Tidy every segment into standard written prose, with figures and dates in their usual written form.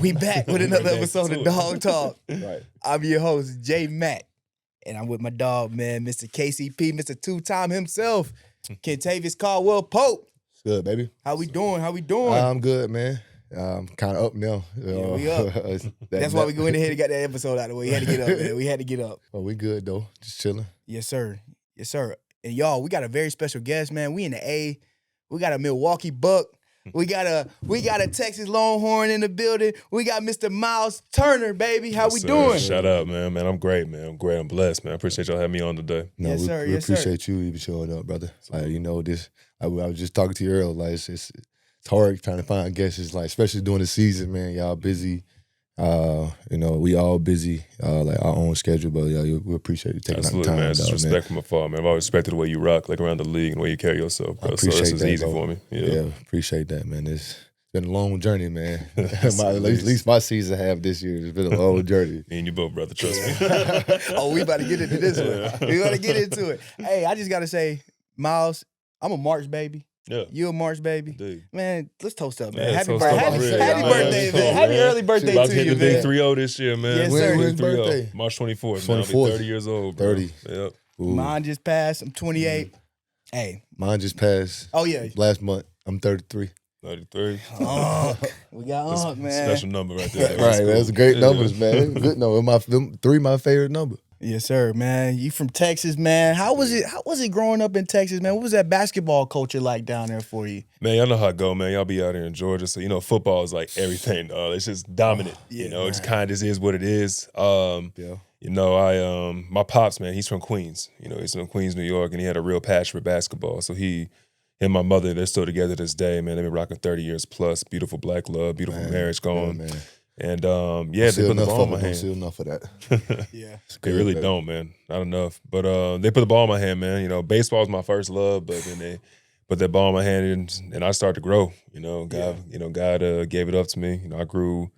We back with another episode of Dawg Talk. Right. I'm your host, J Mac, and I'm with my dog, man, Mr. KCP, Mr. Two-time himself, Kentavious Caldwell Pope. It's good, baby. How we doing? How we doing? I'm good, man. I'm kind of up now. Yeah, we up. That's why we went ahead and got that episode out of the way. We had to get up, man. We had to get up. Oh, we good, though. Just chilling. Yes, sir. Yes, sir. And y'all, we got a very special guest, man. We in the A. We got a Milwaukee Buck. We got a Texas Longhorn in the building. We got Mr. Myles Turner, baby. How we doing? Shout out, man. I'm great, man. I'm great. I'm blessed, man. I appreciate y'all having me on today. No, Yes, we, sir. we Yes, sir. appreciate you even showing up, brother. Like, you know, this. I was just talking to you earlier. Like, it's hard trying to find guests. It's like, especially during the season, man. Y'all busy. You know, we all busy, like our own schedule, but yeah, we appreciate you taking Absolutely, out the time. man. Just respect from afar, man. I've always respected the way you rock, like around the league and the way you carry yourself, bro. I appreciate so this is that, easy bro. for me. Yeah, appreciate that, man. It's been a long journey, man. At least my season half this year. It's been a long journey. Me and you both, brother. Trust me. Oh, we about to get into this one. We about to get into it. Hey, I just got to say, Myles, I'm a March baby. Yeah. You a March baby. Indeed. Man, let's toast up, man. Man, Happy toast birthday. up. Happy Real. birthday, man. Man. Happy early birthday About to to hit you, the big man. 3-0 this year, man. Yes, sir. When's 3-0. birthday? March 24th. Man. I'll be 24th. 30 years old, bro. 30. Yep. Ooh. Mine just passed. I'm 28. Hey. Mine just passed. Oh, yeah. Last month. I'm 33. 33. We got That's Unc, a man. special number right there. Right, that's great Yeah. numbers, man. Good number. Them three my favorite number. Yes, sir, man. You from Texas, man. How was it growing up in Texas, man? What was that basketball culture like down there for you? Man, y'all know how it go, man. Y'all be out here in Georgia, so you know football is like everything, dog. It's just dominant. Yeah, you know, it just man. kind of just is what it is. Yeah. You know, my pops, man, he's from Queens. You know, he's from Queens, New York, and he had a real passion for basketball. So he and my mother, they're still together this day, man. They've been rocking 30 years plus. Beautiful black love, beautiful marriage going. Yeah, man. And yeah, they put the ball in my Don't hand. see enough of that. Yeah. They really don't, man. Not enough. But they put the ball in my hand, man. You know, baseball was my first love, but then they put that ball in my hand and I started to grow. You know, God gave it up to me. You know, I grew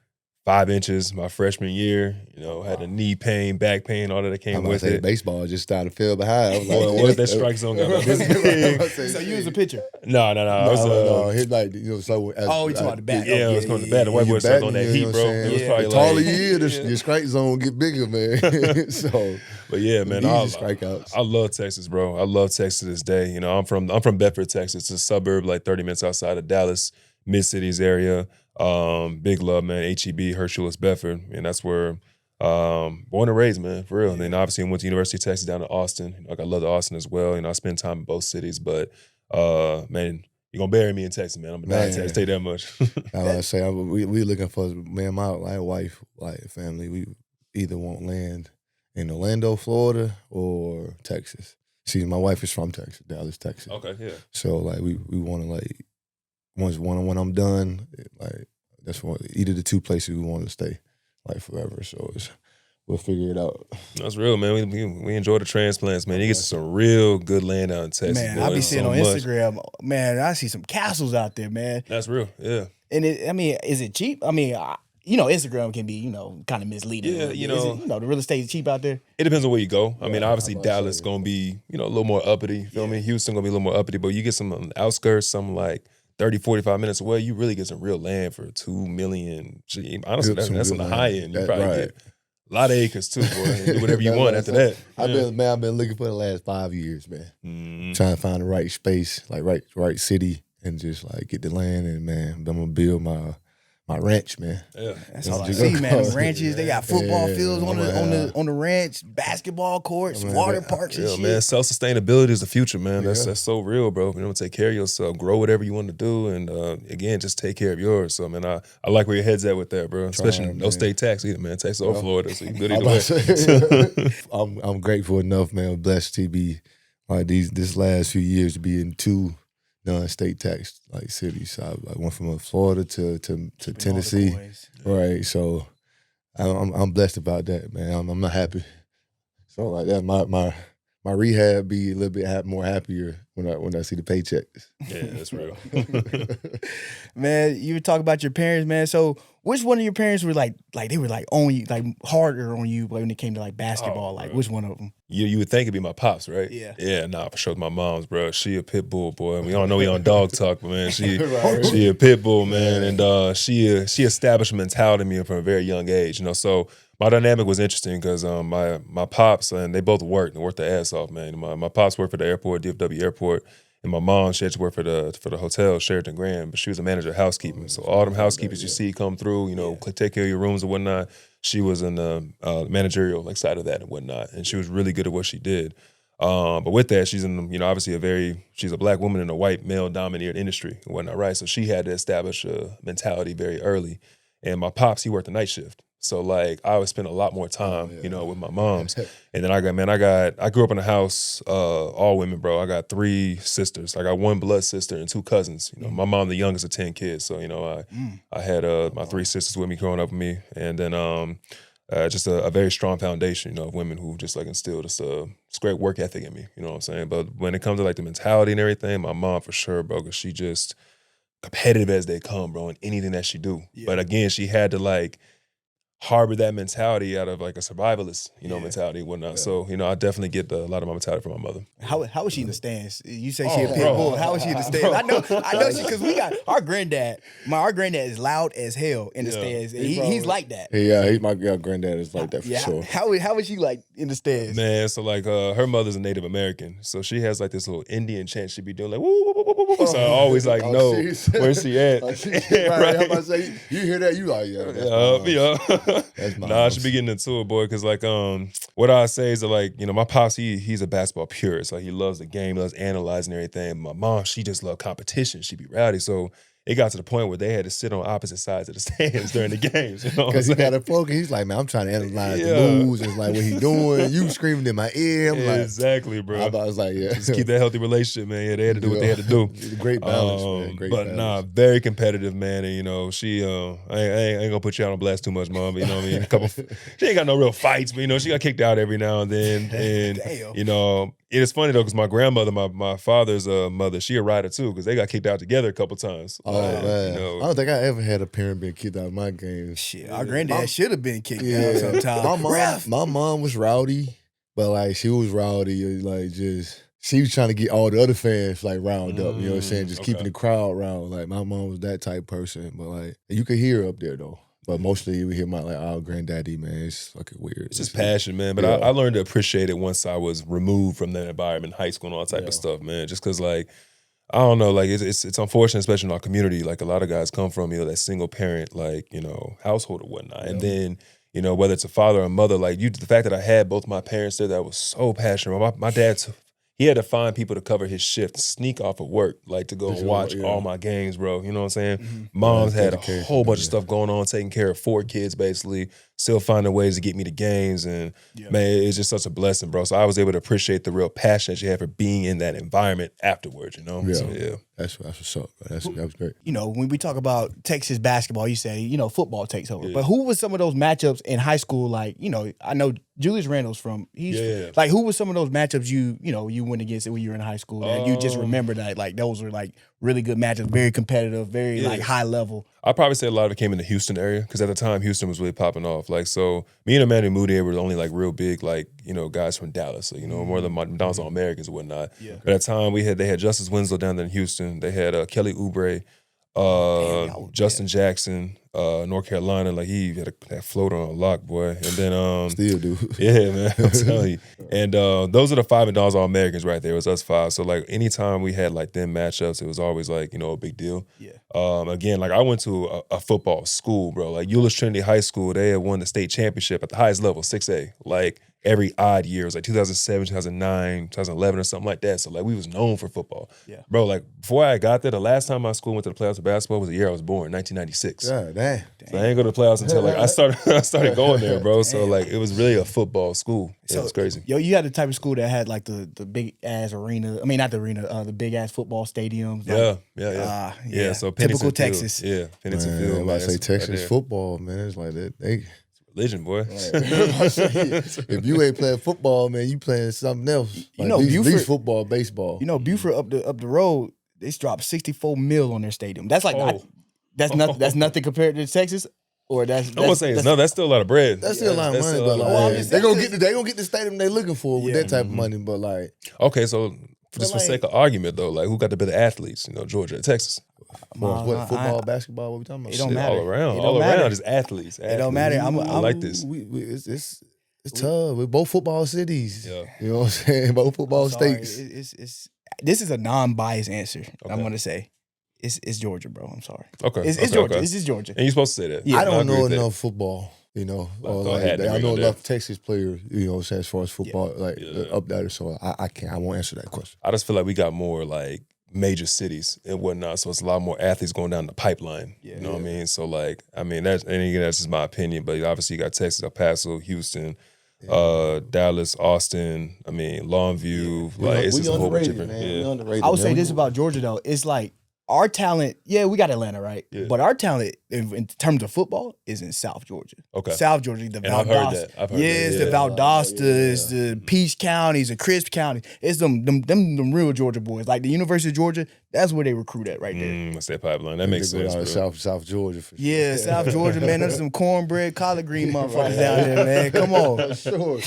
5 inches my freshman year. You know, had a knee pain, back pain, all that came I'm about with to say it. baseball just started to feel behind. I was like, Well, what if that strike zone got about this big? So you was a pitcher? No. I was no, hit like, you know, so Oh, you talking about the bat? yeah, I was going to bat. The white boy started on that heat, bro. It was probably the taller like, you is, your strike zone get bigger, man. So, but yeah, man, easy strikeouts. I love Texas, bro. I love Texas to this day. You know, I'm from Bedford, Texas. It's a suburb like 30 minutes outside of Dallas, Mid-Cities area. Big love, man. HEB, Herschelus, Bedford, and that's where born and raised, man, for real. And then obviously went to University of Texas down to Austin. You know, like I love Austin as well. You know, I spend time in both cities, but man, you're gonna bury me in Texas, man. I'm gonna die in Texas. Tell you that much. I say we looking for, man, my wife, like family, we either want land in Orlando, Florida, or Texas. See, my wife is from Texas, Dallas, Texas. Okay, yeah. So like we want to like when I'm done, like that's either the two places we want to stay like forever. So we'll figure it out. That's real, man. We enjoy the transplants, man. You get some real good land out in Texas. Man, boy. I be seeing So on much. Instagram, man, I see some castles out there, man. That's real, yeah. And is it cheap? I mean, you know, Instagram can be, you know, kind of misleading. Yeah, you Is know. it, the real estate is cheap out there. It depends on where you go. I mean, obviously I'm about to Dallas say, gonna be, you know, a little more uppity. You feel me? Houston gonna be a little more uppity, but you get some on the outskirts, some like 30, 45 minutes away, you really get some real land for $2 million. Gee, honestly, that's on the high end. You probably get a lot of acres too, boy. And do whatever you want after that. I've been looking for the last 5 years, man. Mm-hmm. Trying to find the right space, like right city, and just like get the land, and man, I'm gonna build my ranch, man. Yeah. That's all I just see, gonna man. call Them it. ranches, they got football Yeah, fields on the ranch, basketball courts, water parks and Yeah, shit. man, self-sustainability is the future, man. That's so real, bro. You know, take care of yourself, grow whatever you want to do, and again, just take care of yours. So, man, I like where your head's at with that, bro. Especially no state tax either, man. Texas or Florida, so you good either way. I'm grateful enough, man. Blessed to be like this last few years to be in 2 non-state tax like cities. So I went from Florida to Tennessee, right? So I'm blessed about that, man. I'm not happy. So like that, my rehab be a little bit more happier when I see the paychecks. Yeah, that's real. Man, you were talking about your parents, man. So which one of your parents were like they were like on you, like harder on you when it came to like basketball? Like bro. which one of them? You would think it'd be my pops, right? Yeah. Yeah, nah, for sure. My mom's, bro. She a pit bull, boy. We all know we on Dawg Talk, but man, she a pit bull, man, and she established a mentality in me from a very young age, you know. So my dynamic was interesting because my pops and they both worked their ass off, man. My pops worked for the airport, DFW Airport, and my mom she had to work for the hotel Sheraton Grand, but she was a manager of housekeeping. So all them housekeepers you see come through, you know, take care of your rooms and whatnot. She was in the managerial like side of that and whatnot, and she was really good at what she did. But with that, she's in, you know, obviously she's a black woman in a white male dominated industry and whatnot, right? So she had to establish a mentality very early. And my pops, he worked the night shift. So like I would spend a lot more time, you know, with my moms. And then I grew up in a house, all women, bro. I got 3 sisters. I got 1 blood sister and 2 cousins. You know, my mom the youngest of 10 kids. So, you know, I had my 3 sisters with me growing up with me. And then just a very strong foundation, you know, of women who just like instilled just a great work ethic in me, you know what I'm saying? But when it comes to like the mentality and everything, my mom for sure, bro, because she just competitive as they come, bro, in anything that she do. Yeah. But again, she had to like harbor that mentality out of like a survivalist, you know, mentality and whatnot. Yeah. So, you know, I definitely get a lot of my mentality from my mother. How was she in the stands? You say she a pit bull. How was she in the stands? I know she, because we got our granddad. Our granddad is loud as hell in the stands. He's like that. Yeah, my granddad is like that for sure. How was she like in the stands? Man, so like her mother's a Native American, so she has like this little Indian chant she be doing like woo woo woo woo woo. So I always like know where's she at. Right. I'm about to say, you hear that, you like that's I should be getting into it, boy, because like what I say is that like, you know, my pops he's a basketball purist. Like he loves the game, loves analyzing everything. My mom, she just loved competition. She be rowdy. So it got to the point where they had to sit on opposite sides of the stands during the games. Because he got a focus. He's like, man, I'm trying to analyze the moves. It's like what he doing. You screaming in my ear. I'm like, exactly, bro. I was like, just keep that healthy relationship, man. Yeah, they had to do what they had to do. Great balance, man. Great balance. Nah, very competitive, man. And you know, she I ain't gonna put you out on blast too much, mom. But you know what I mean? She ain't got no real fights, but you know, she got kicked out every now and then. And Damn. You know, it is funny though, because my grandmother, my father's mother, she a rider too, because they got kicked out together a couple times. Oh man. You know, I don't think I ever had a parent being kicked out of my games. Shit, our granddad should have been kicked out sometime. My mom was rowdy, but like she was rowdy, like just she was trying to get all the other fans like riled up. You know what I'm saying? Just keeping the crowd riled. Like my mom was that type person, but like you could hear her up there though. But mostly you would hear my like our granddaddy, man. It's fucking weird. It's just passion, man. But I learned to appreciate it once I was removed from that environment, high school and all that type of stuff, man. Just because like, I don't know, like it's unfortunate, especially in our community. Like a lot of guys come from, you know, that single parent, like, you know, household or whatnot. And then, you know, whether it's a father or a mother, like the fact that I had both my parents there, that was so passionate. My dad, he had to find people to cover his shift, sneak off of work, like to go and watch all my games, bro. You know what I'm saying? Mm-hmm. Mom's had a whole bunch of stuff going on, taking care of 4 kids, basically, still finding ways to get me to games. And man, it's just such a blessing, bro. So I was able to appreciate the real passion that you had for being in that environment afterwards, you know? Yeah. So, That's what's up. That was great. You know, when we talk about Texas basketball, you say, you know, football takes over. But who was some of those matchups in high school? Like, you know, I know Julius Randle's like, who was some of those matchups you went against when you were in high school that you just remember that, like, those were, like, really good matchups, very competitive, very, like, high level? I'd probably say a lot of it came in the Houston area, because at the time, Houston was really popping off. Like, so me and Emmanuel Mudiay were the only, like, real big, like, you know, guys from Dallas. So, you know, more than McDonald's All-Americans and whatnot. Yeah. But at the time, they had Justice Winslow down there in Houston. They had Kelly Oubre, Justin Jackson, North Carolina. Like, he had that floater on lock, boy. And then still do. Yeah, man, I'm telling you. And those are the 5 McDonald's All-Americans right there. It was us 5. So like anytime we had like them matchups, it was always like, you know, a big deal. Yeah. Again, like I went to a football school, bro. Like Euless Trinity High School, they had won the state championship at the highest level, 6A. Like every odd year. It was like 2007, 2009, 2011 or something like that. So like we was known for football. Yeah. Bro, like before I got there, the last time my school went to the playoffs for basketball was the year I was born, 1996. Yeah, damn. So I ain't go to the playoffs until like I started going there, bro. Damn. So like it was really a football school. Yeah, it was crazy. Yo, you had the type of school that had like the big ass arena. I mean, not the arena, the big ass football stadiums. Like, yeah. So typical Texas. Yeah, Pennington Field. I say Texas football, man. It's like that. Religion, boy. If you ain't playing football, man, you playing something else. You know, at least Buford- football, baseball. You know, Buford up the road, they dropped 64 mil on their stadium. That's like that's nothing compared to Texas, or that's I'm gonna say no. That's still a lot of bread. That's still a lot of money, but like they gonna get the stadium they looking for with that type of money. But like, okay, so just for sake of argument though, like who got the better athletes? You know, Georgia or Texas? What football, basketball? What we talking about? It don't matter. All around, It don't matter. just athletes. It don't matter. I like this. It's tough. We're both football cities. Yeah. You know what I'm saying? Both football states. This is a non-biased answer. Okay. I'm gonna say it's Georgia, bro. I'm sorry. Okay, it's Georgia. It's just Georgia. And you're supposed to say that. Yeah, I don't know enough football. You know, I know enough Texas players. You know, as far as football, up there. So I can't. I won't answer that question. I just feel like we got more like major cities and whatnot, so it's a lot more athletes going down the pipeline. You know what I mean? So like, I mean that's just my opinion. But obviously you got Texas, El Paso, Houston. Dallas, Austin, I mean, Longview, like it's just a whole bunch of different. I would say this about Georgia though. It's like our talent, we got Atlanta, right? Yeah. But our talent in terms of football is in South Georgia. Okay. South Georgia, the Valdosta. I've heard that. It's the Valdosta, it's the Peach counties, the Crisp counties. It's them real Georgia boys. Like the University of Georgia, that's where they recruit at right there. That's that pipeline. That makes sense. South Georgia for sure. Yeah, South Georgia, man. There's some cornbread, collard green motherfuckers down there, man. Come on. Sure.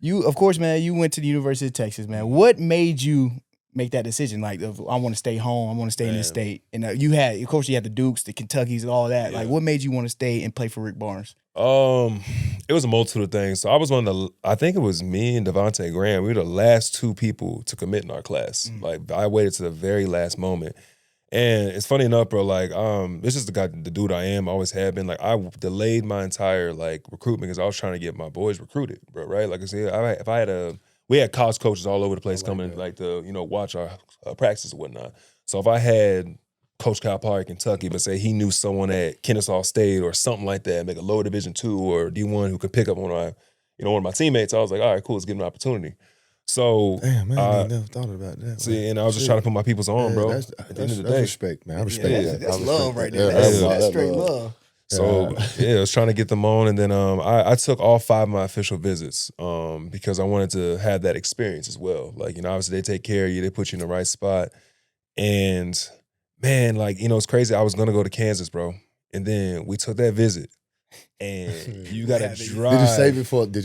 You, of course, man, you went to the University of Texas, man. What made you make that decision? Like, I want to stay home. I want to stay in this state. And you had the Dukes, the Kentuckys, and all that. Yeah. Like, what made you want to stay and play for Rick Barnes? It was a multitude of things. So I was I think it was me and Devontae Graham. We were the last two people to commit in our class. Like, I waited to the very last moment. And it's funny enough, bro, like, this is the dude I am, always have been. Like, I delayed my entire, like, recruitment because I was trying to get my boys recruited, bro, right? Like I said, we had college coaches all over the place coming, like, to, watch our practices and whatnot. So if I had Coach Calipari at Kentucky, but say he knew someone at Kennesaw State or something like that, make a lower Division II or D1 who could pick up one of my teammates, I was like, all right, cool, let's give him an opportunity. So, damn, man, I never thought about that. See, and I was just trying to put my people's on, bro. At the end of the day, respect, man. I respect that. That's love right there. That's straight love. So I was trying to get them on, and then I took all 5 of my official visits because I wanted to have that experience as well. Like, obviously they take care of you, they put you in the right spot, and man, like, it's crazy. I was gonna go to Kansas, bro, and then we took that visit. And you gotta drive. Did you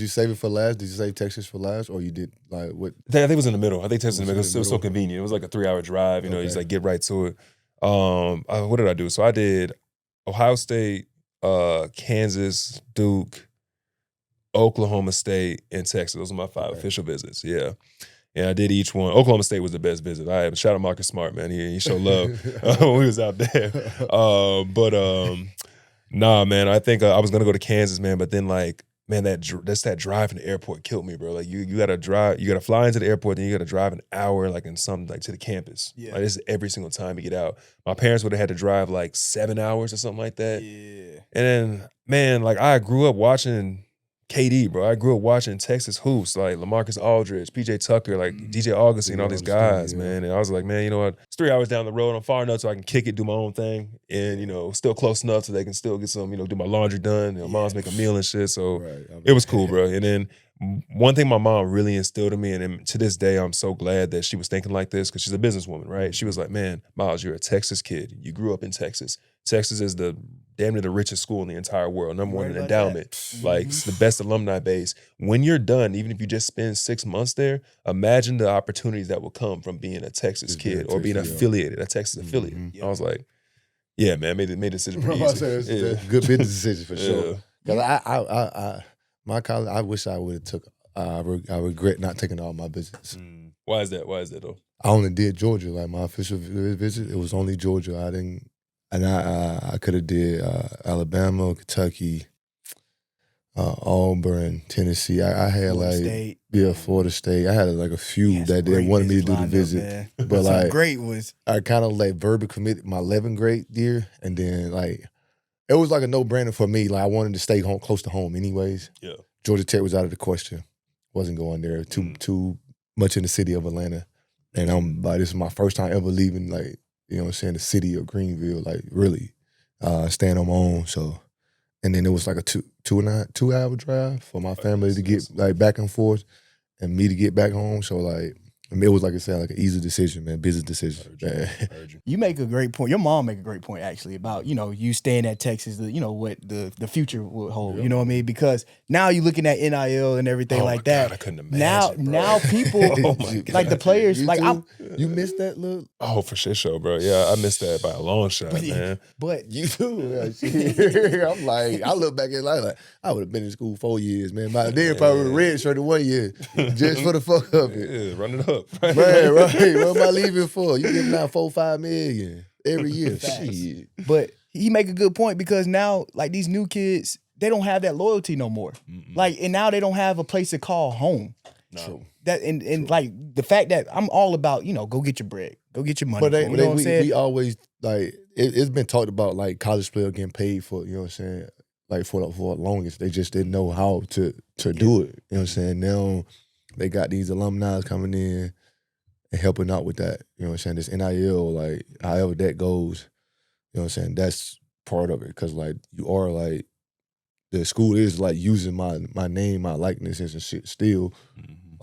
save it for last? Did you save Texas for last, or you did like what? I think it was in the middle. I think Texas in the middle. It was so convenient. It was like a 3-hour drive. You just like get right to it. What did I do? So I did Ohio State, Kansas, Duke, Oklahoma State, and Texas. Those are my 5 official visits. Yeah. And I did each one. Oklahoma State was the best visit. Shout out Marcus Smart, man. He showed love when we was out there. Nah, man. I think I was gonna go to Kansas, man. But then, like, man, that drive from the airport killed me, bro. Like, you gotta drive, you gotta fly into the airport, then you gotta drive an hour, like, in something like to the campus. Yeah. Like, this is every single time you get out. My parents would have had to drive like 7 hours or something like that. Yeah. And then, man, like, I grew up watching KD, bro. I grew up watching Texas hoops, like LaMarcus Aldridge, PJ Tucker, like DJ Augustine, all these guys, man. And I was like, man, you know what? It's 3 hours down the road. I'm far enough so I can kick it, do my own thing, and still close enough so they can still get some, do my laundry done. Mom's make a meal and shit. So it was cool, bro. And then one thing my mom really instilled in me, and to this day, I'm so glad that she was thinking like this because she's a businesswoman, right? She was like, man, Myles, you're a Texas kid. You grew up in Texas. Texas is damn near the richest school in the entire world. Number one in endowment. Like, it's the best alumni base. When you're done, even if you just spend 6 months there, imagine the opportunities that will come from being a Texas kid or being affiliated, a Texas affiliate. I was like, yeah, man, made the decision pretty easy. It's a good business decision for sure. Because my college, I wish I would have took. I regret not taking all my visits. Why is that? Why is that though? I only did Georgia. Like, my official visit, it was only Georgia. I didn't. And I could have did Alabama, Kentucky, Auburn, Tennessee. I had Florida State. I had like a few that they wanted me to do the visit, but like great was I kind of like verbally committed my 11th grade year, and then like it was like a no-brainer for me. Like, I wanted to stay home, close to home, anyways. Yeah, Georgia Tech was out of the question. Wasn't going there too much in the city of Atlanta, and I'm like, this is my first time ever leaving, like, you know what I'm saying, the city of Greenville, like, really staying on my own. So and then it was like a 2 hour drive for my family to get like back and forth, and me to get back home. So like, I mean, it was like I said, like an easy decision, man, business decision. You make a great point. Your mom make a great point actually about, you staying at Texas, what the future will hold. You know what I mean? Because now you're looking at NIL and everything like that. God, I couldn't imagine. Now people like the players you missed that look. Oh, for sure, bro. Yeah, I missed that by a long shot, man. But You too. I'm like, I look back at life like I would have been in school 4 years, man. My dad probably would have redshirted 1 year just for the fuck of it. Yeah, run it up. Man, right. What am I leaving for? You giving out $4-5 million every year. Shit. But he make a good point because now, like these new kids, they don't have that loyalty no more. Like, and now they don't have a place to call home. No. True. That and like the fact that I'm all about, go get your bread, go get your money. But you know what I'm saying? we always like it's been talked about like college players getting paid for, you know what I'm saying? Like for the longest. They just didn't know how to do it. You know what I'm saying? Now they got these alumni coming in and helping out with that. You know what I'm saying? This NIL, like however that goes, you know what I'm saying? That's part of it. Because like you are like the school is like using my name, my likenesses and shit still.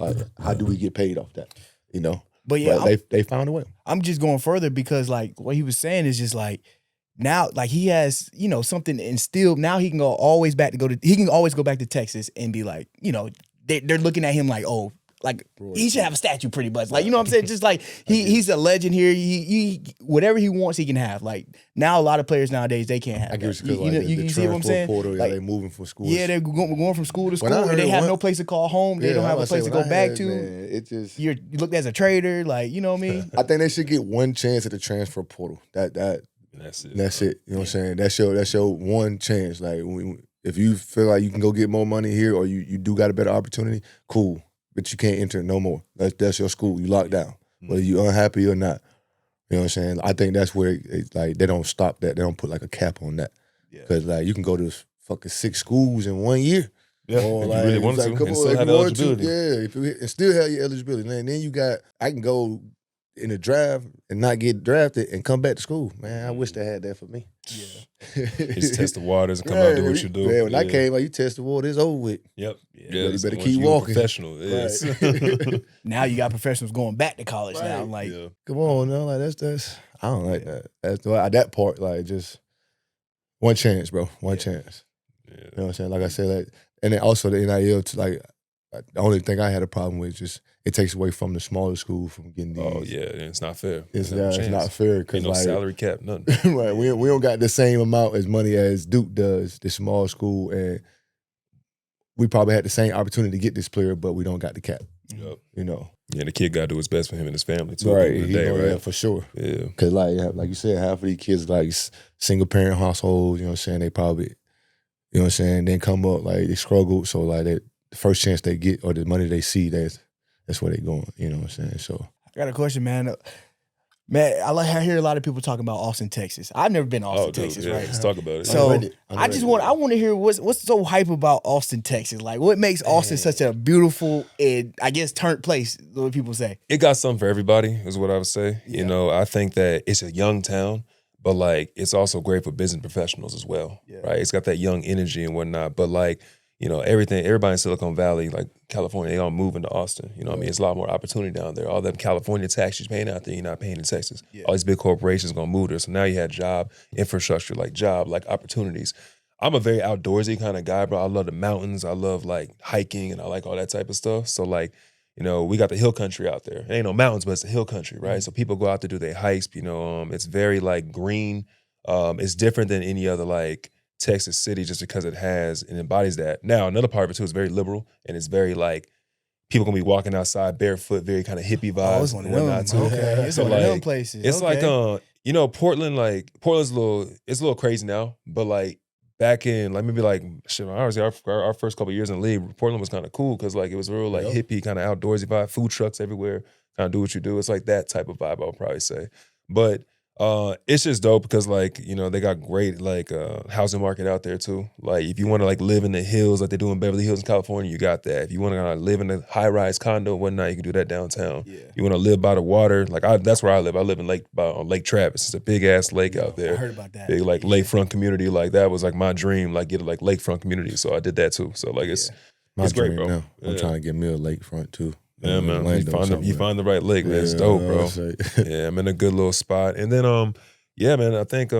Like how do we get paid off that? You know? But yeah, they found a way. I'm just going further because like what he was saying is just like now like he has, something instilled. Now he can always go back to Texas and be like, they're looking at him like, oh, like he should have a statue pretty much. Like, you know what I'm saying? Just like he's a legend here. He whatever he wants, he can have. Like now a lot of players nowadays, they can't have. I guess that. You see what I'm saying? Portal, like, they moving from school. Yeah, they're going from school to school. And they have no place to call home. They don't have a place to go back to. Man, it just you looked as a traitor, like, you know what I mean? I think they should get one chance at the transfer portal. That's it. That's it. You know what I'm saying? That's your one chance. Like if you feel like you can go get more money here or you do got a better opportunity, cool. But you can't enter no more. That's your school. You locked down. Whether you're unhappy or not. You know what I'm saying? I think that's where it's like they don't stop that. They don't put like a cap on that. Because like you can go to fucking 6 schools in 1 year. Yeah, or if like, you really want to, and still have eligibility. And still have your eligibility. And then I can go in the draft and not get drafted and come back to school. Man, I wish they had that for me. Yeah. Just test the waters and come out and do what you do. Yeah, when I came, like you test the water, it's over with. Yep. Yeah, you better keep walking. Professional. Yes. Right. Now you got professionals going back to college now. Like, come on, no, like that's I don't like that. That's that part, like just one chance, bro. One chance. Yeah. You know what I'm saying? Like I said, like, and then also the NIL, like the only thing I had a problem with is just it takes away from the smaller school from getting these. Oh yeah, it's not fair. It's not fair because ain't no like, salary cap, nothing. Right, we don't got the same amount as money as Duke does, the small school, and we probably had the same opportunity to get this player, but we don't got the cap. Yep. You know. Yeah, the kid got to do what's best for him and his family too. Right, At the end of the day, right? Yeah, for sure. Yeah, because like you said, half of these kids like single parent households. You know what I'm saying? They probably, you know what I'm saying, then come up like they struggled. So like the first chance they get or the money they see, that's where they going. You know what I'm saying? So I got a question, man. Man, I hear a lot of people talking about Austin, Texas. I've never been to Austin, Texas, right? Let's talk about it. So I want to hear what's so hype about Austin, Texas. Like, what makes Austin such a beautiful and I guess turnt place? What people say. It got something for everybody, is what I would say. Yeah. You know, I think that it's a young town, but like it's also great for business professionals as well, right? It's got that young energy and whatnot. But like, you know, everybody in Silicon Valley, like California, they all moving to Austin. You know what I mean? It's a lot more opportunity down there. All them California taxes you're paying out there, you're not paying in Texas. Yeah. All these big corporations gonna move there. So now you have job infrastructure, like opportunities. I'm a very outdoorsy kind of guy, bro. I love the mountains. I love like hiking and I like all that type of stuff. So like, you know, we got the hill country out there. It ain't no mountains, but it's the hill country, right? So people go out to do their hikes. You know, it's very like green. It's different than any other like Texas city just because it has and embodies that. Now, another part of it too is very liberal and it's very like people gonna be walking outside barefoot, very kind of hippie vibes. Oh, it's one of them. Too. Okay, it's one of them places. It's like you know, Portland's a little crazy now, but like back in like maybe like shit, honestly, our first couple of years in the league, Portland was kind of cool because like it was real like hippie kind of outdoorsy vibe, food trucks everywhere, kind of do what you do. It's like that type of vibe I would probably say, but. It's just dope because like, you know, they got great like housing market out there too. Like if you want to like live in the hills like they do in Beverly Hills in California, you got that. If you want to live in a high-rise condo and whatnot, you can do that downtown. Yeah. You want to live by the water, like that's where I live. I live in on Lake Travis. It's a big ass lake out there. I heard about that. Big like lakefront community. Like that was like my dream, like get a like lakefront community. So I did that too. So like it's great, bro. Now. Yeah. I'm trying to get me a lakefront too. Yeah, man. Orlando You find the right lake, man. It's dope, bro. Yeah, I'm in a good little spot. And then yeah, man, I think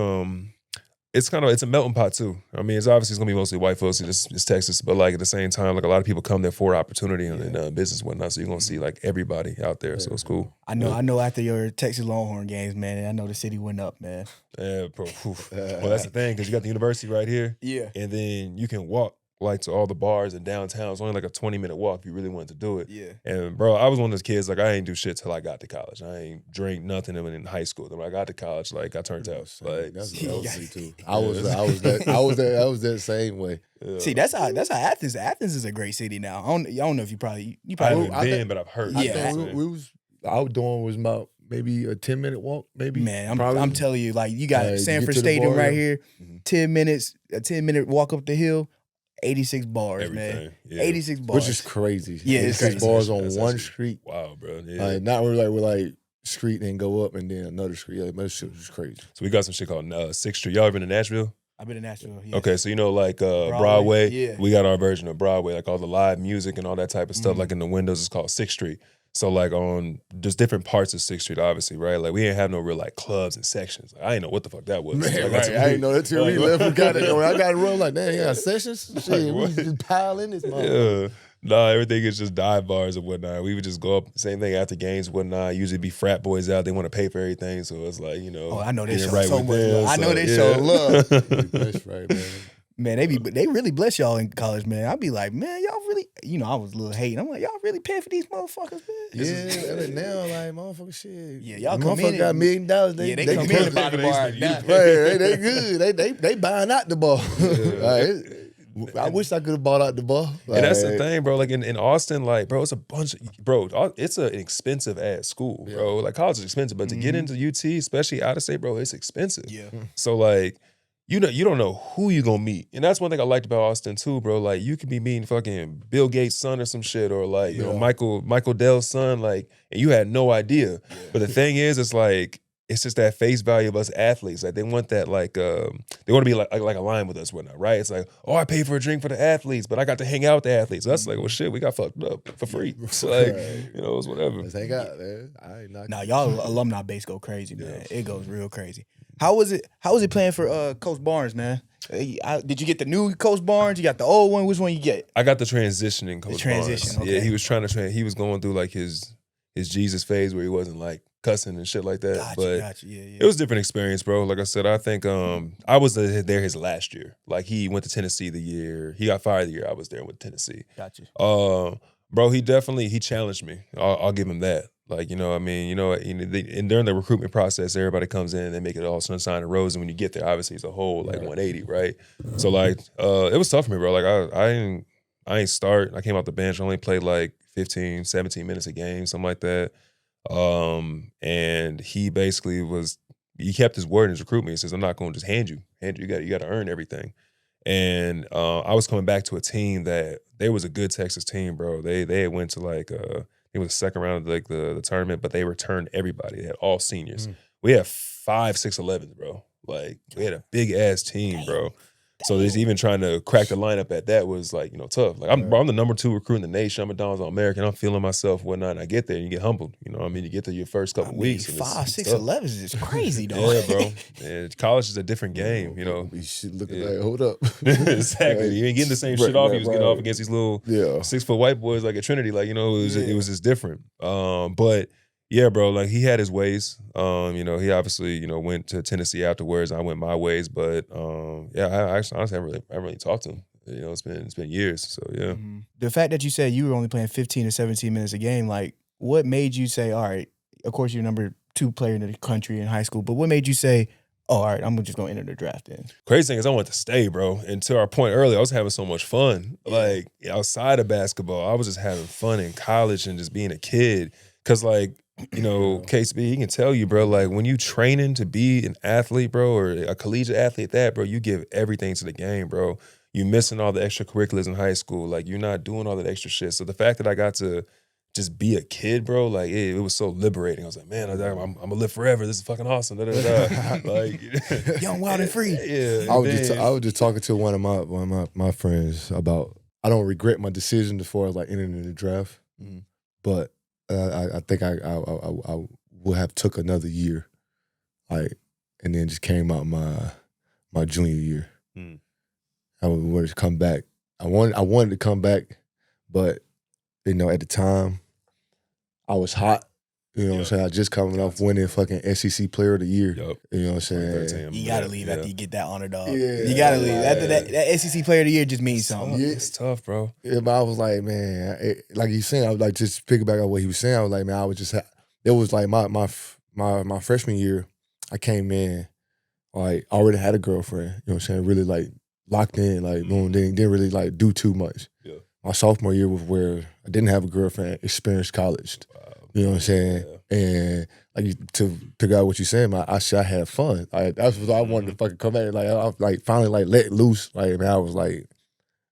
it's a melting pot too. I mean, it's gonna be mostly white folks. It's Texas, but like at the same time, like a lot of people come there for opportunity and business and whatnot. So you're gonna see like everybody out there. So it's cool. I know. After your Texas Longhorn games, man, I know the city went up, man. Yeah, bro. Well, that's the thing because you got the university right here. Yeah. And then you can walk like to all the bars in downtown. It's only like a 20-minute walk if you really wanted to do it. Yeah. And bro, I was one of those kids, like I ain't do shit till I got to college. I ain't drink nothing in high school. Then when I got to college, like I turned out. Like that's me too. I was that same way. Yeah. See, that's how Athens. Athens is a great city now. I don't know if you probably I haven't been, but I've heard. Yeah. Our dorm was about maybe a 10-minute walk, maybe. Man, I'm telling you, like you got Sanford Stadium right here, 10 minutes, a 10-minute walk up the hill. 86 bars, everything, man. Yeah. 86 bars. Which is crazy. Yeah, it's 86 crazy. bars on one street. Wow, bro. Yeah. Like, not really we're like street and go up and then another street. Yeah, that shit was crazy. So we got some shit called 6th Street. Y'all ever been to Nashville? I've been to Nashville. Yeah. Okay, so you know like Broadway. Yeah. We got our version of Broadway, like all the live music and all that type of stuff. Like in the windows, it's called 6th Street. So like on just different parts of 6th Street, obviously, right? Like we didn't have no real like clubs and sections. Like, I didn't know what the fuck that was. Man, like, right. I didn't know that till we left. We got it. When I got it run like, damn, you got sessions? Shit, we just pile in this motherfucker. Yeah. Nah, everything is just dive bars and whatnot. We would just go up, same thing after games and whatnot. Usually be frat boys out. They want to pay for everything. So it's like, you know. Oh, I know they show right so much love. I know they show love. That's right, man. Man, they really bless y'all in college, man. I'd be like, man, y'all really, you know, I was a little hating. I'm like, y'all really paying for these motherfuckers, man. Yeah, now like motherfucker shit. Yeah, y'all come in. Motherfucker got $1 million. They come in about the bar. Right, they good. They buying out the ball. Like, I wish I could have bought out the ball. Like, and that's the thing, bro. Like in Austin, like, bro, it's a bunch of, bro, it's an expensive ass school, bro. Like college is expensive, but to get into UT, especially out of state, bro, it's expensive. Yeah. So like, you don't know who you gonna meet. And that's one thing I liked about Austin too, bro. Like you could be meeting fucking Bill Gates' son or some shit, or like, you know, Michael Dell's son, like, and you had no idea. Yeah. But the thing is, it's like, it's just that face value of us athletes. Like they want that, like, they want to be like aligned with us, whatnot, right? It's like, oh, I paid for a drink for the athletes, but I got to hang out with the athletes. So that's like, well, shit, we got fucked up for free. So like, you know, it's whatever. Let's hang out, man. I ain't not. Now y'all alumni base go crazy, man. It goes real crazy. How was it playing for Coach Barnes, man? Did you get the new Coach Barnes? You got the old one? Which one you get? I got the transitioning Coach Barnes. Okay. Yeah, he was trying to he was going through like his Jesus phase where he wasn't like cussing and shit like that. Gotcha. Yeah. It was a different experience, bro. Like I said, I think I was there his last year. Like he went to Tennessee the year. He got fired the year I was there with Tennessee. Gotcha. Bro, he challenged me. I'll give him that. Like, you know, I mean, and during the recruitment process, everybody comes in and they make it all sunshine and roses. And when you get there, obviously it's a whole like 180, right? So like, it was tough for me, bro. Like I ain't start. I came off the bench. I only played like 15, 17 minutes a game, something like that. And he basically he kept his word in his recruitment. He says, I'm not going to just hand you. You got to earn everything. And I was coming back to a team that they was a good Texas team, bro. They had went to like it was the second round of like the tournament, but they returned everybody. They had all seniors. We had 5, 6, 11s, bro. Like we had a big ass team, bro. So just even trying to crack the lineup at that was like, you know, tough. Like I'm the number 2 recruit in the nation. I'm a Don's All-American. I'm feeling myself, whatnot. And I get there and you get humbled. You know what I mean? You get to your first couple weeks. 5, 6, 11s is crazy, though. Yeah, bro. And college is a different game, you know. You should look at that. Hold up. Exactly. You ain't getting the same shit off. He was getting off against these little 6-foot white boys like at Trinity. Like, you know, it was just different. But yeah, bro, like he had his ways. You know, he obviously, you know, went to Tennessee afterwards. I went my ways, but I honestly haven't really talked to him. You know, it's been years. So yeah. Mm-hmm. The fact that you said you were only playing 15 or 17 minutes a game, like what made you say, all right, of course you're number 2 player in the country in high school, but what made you say, oh, all right, I'm just gonna enter the draft then? Crazy thing is I wanted to stay, bro. And to our point earlier, I was having so much fun. Like outside of basketball, I was just having fun in college and just being a kid. Cause like you know, KCP, he can tell you, bro, like when you training to be an athlete, bro, or a collegiate athlete at that, bro, you give everything to the game, bro. You missing all the extracurriculars in high school. Like you're not doing all that extra shit. So the fact that I got to just be a kid, bro, like it was so liberating. I was like, man, I'm gonna live forever. This is fucking awesome. Da, da, da, da. Like young, wild, and free. Yeah. I was just talking to one of my friends about I don't regret my decision as far as like entering the draft, but I think I would have took another year, like, and then just came out my junior year. I wanted to come back. I wanted to come back, but you know at the time I was hot. You know what I'm saying? I just coming off winning fucking SEC Player of the Year. You know what I'm saying? You gotta leave after you get that honor, dog. You gotta leave after that SEC Player of the Year just means something. Yeah, it's tough, bro. Yeah, but I was like, man, like he's saying, I was like just piggyback on what he was saying. I was like, man, I was just it was like my freshman year. I came in like already had a girlfriend. You know what I'm saying? Really like locked in. Like didn't really like do too much. Yeah. My sophomore year was where I didn't have a girlfriend. Experienced college. Wow. You know what I'm saying? Yeah. And like to figure out what you're saying, I had fun. Like that's what I wanted to fucking come back. Like I like finally like let loose. Like man, I was like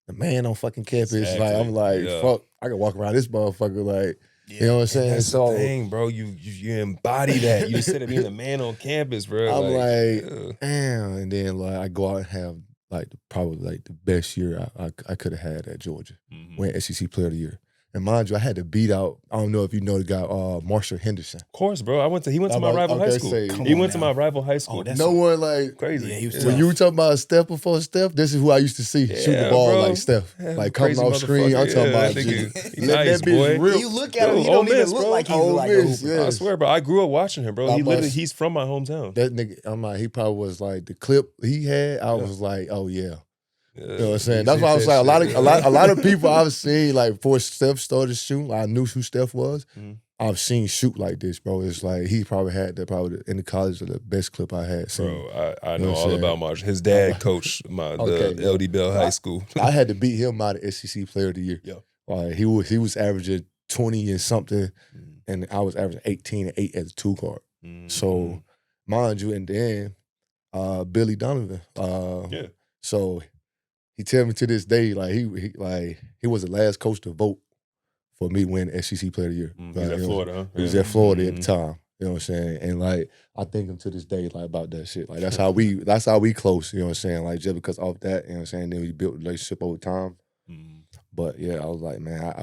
the man on fucking campus. Exactly. Like I'm like fuck, I can walk around this motherfucker. Like you know what I'm saying? That's the thing, bro. You embody that. You said it being the man on campus, bro. I'm like damn. And then like I go out and have like probably like the best year I could have had at Georgia. Win SEC Player of the Year. And mind you, I had to beat out, I don't know if you know the guy, Marshall Henderson. Of course, bro. He went to my rival high school. He went to my rival high school. No one like crazy. Yeah, when you were talking about Steph before Steph, this is who I used to see shoot the ball bro. Like Steph. Like coming off screen. I'm talking about nice, boy. Real. You look at him, he don't even look like he's like a hooper. I swear, bro. I grew up watching him, bro. He's from my hometown. That nigga, I'm like, he probably was like the clip he had, I was like, oh yeah. You know what I'm saying? That's why I was like, a lot of people I've seen, like, before Steph started shooting, like, I knew who Steph was. I've seen shoot like this, bro. It's like he probably had in the college the best clip I had seen. Bro, I know all about Marshall. His dad coached the LD Bell High School. I had to beat him out of SEC Player of the Year. Yeah. Like, he was averaging 20 and something, and I was averaging 18 and 8 as a 2 guard. So, mind you, in the end, Billy Donovan. So he tell me to this day, like he was the last coach to vote for me to win SEC Player of the Year. He was at Florida, huh? He was at Florida at the time. You know what I'm saying? And like I thank him to this day, like about that shit. Like that's how we close. You know what I'm saying? Like just because of that, you know what I'm saying. Then we built a relationship over time. But yeah, I was like, man,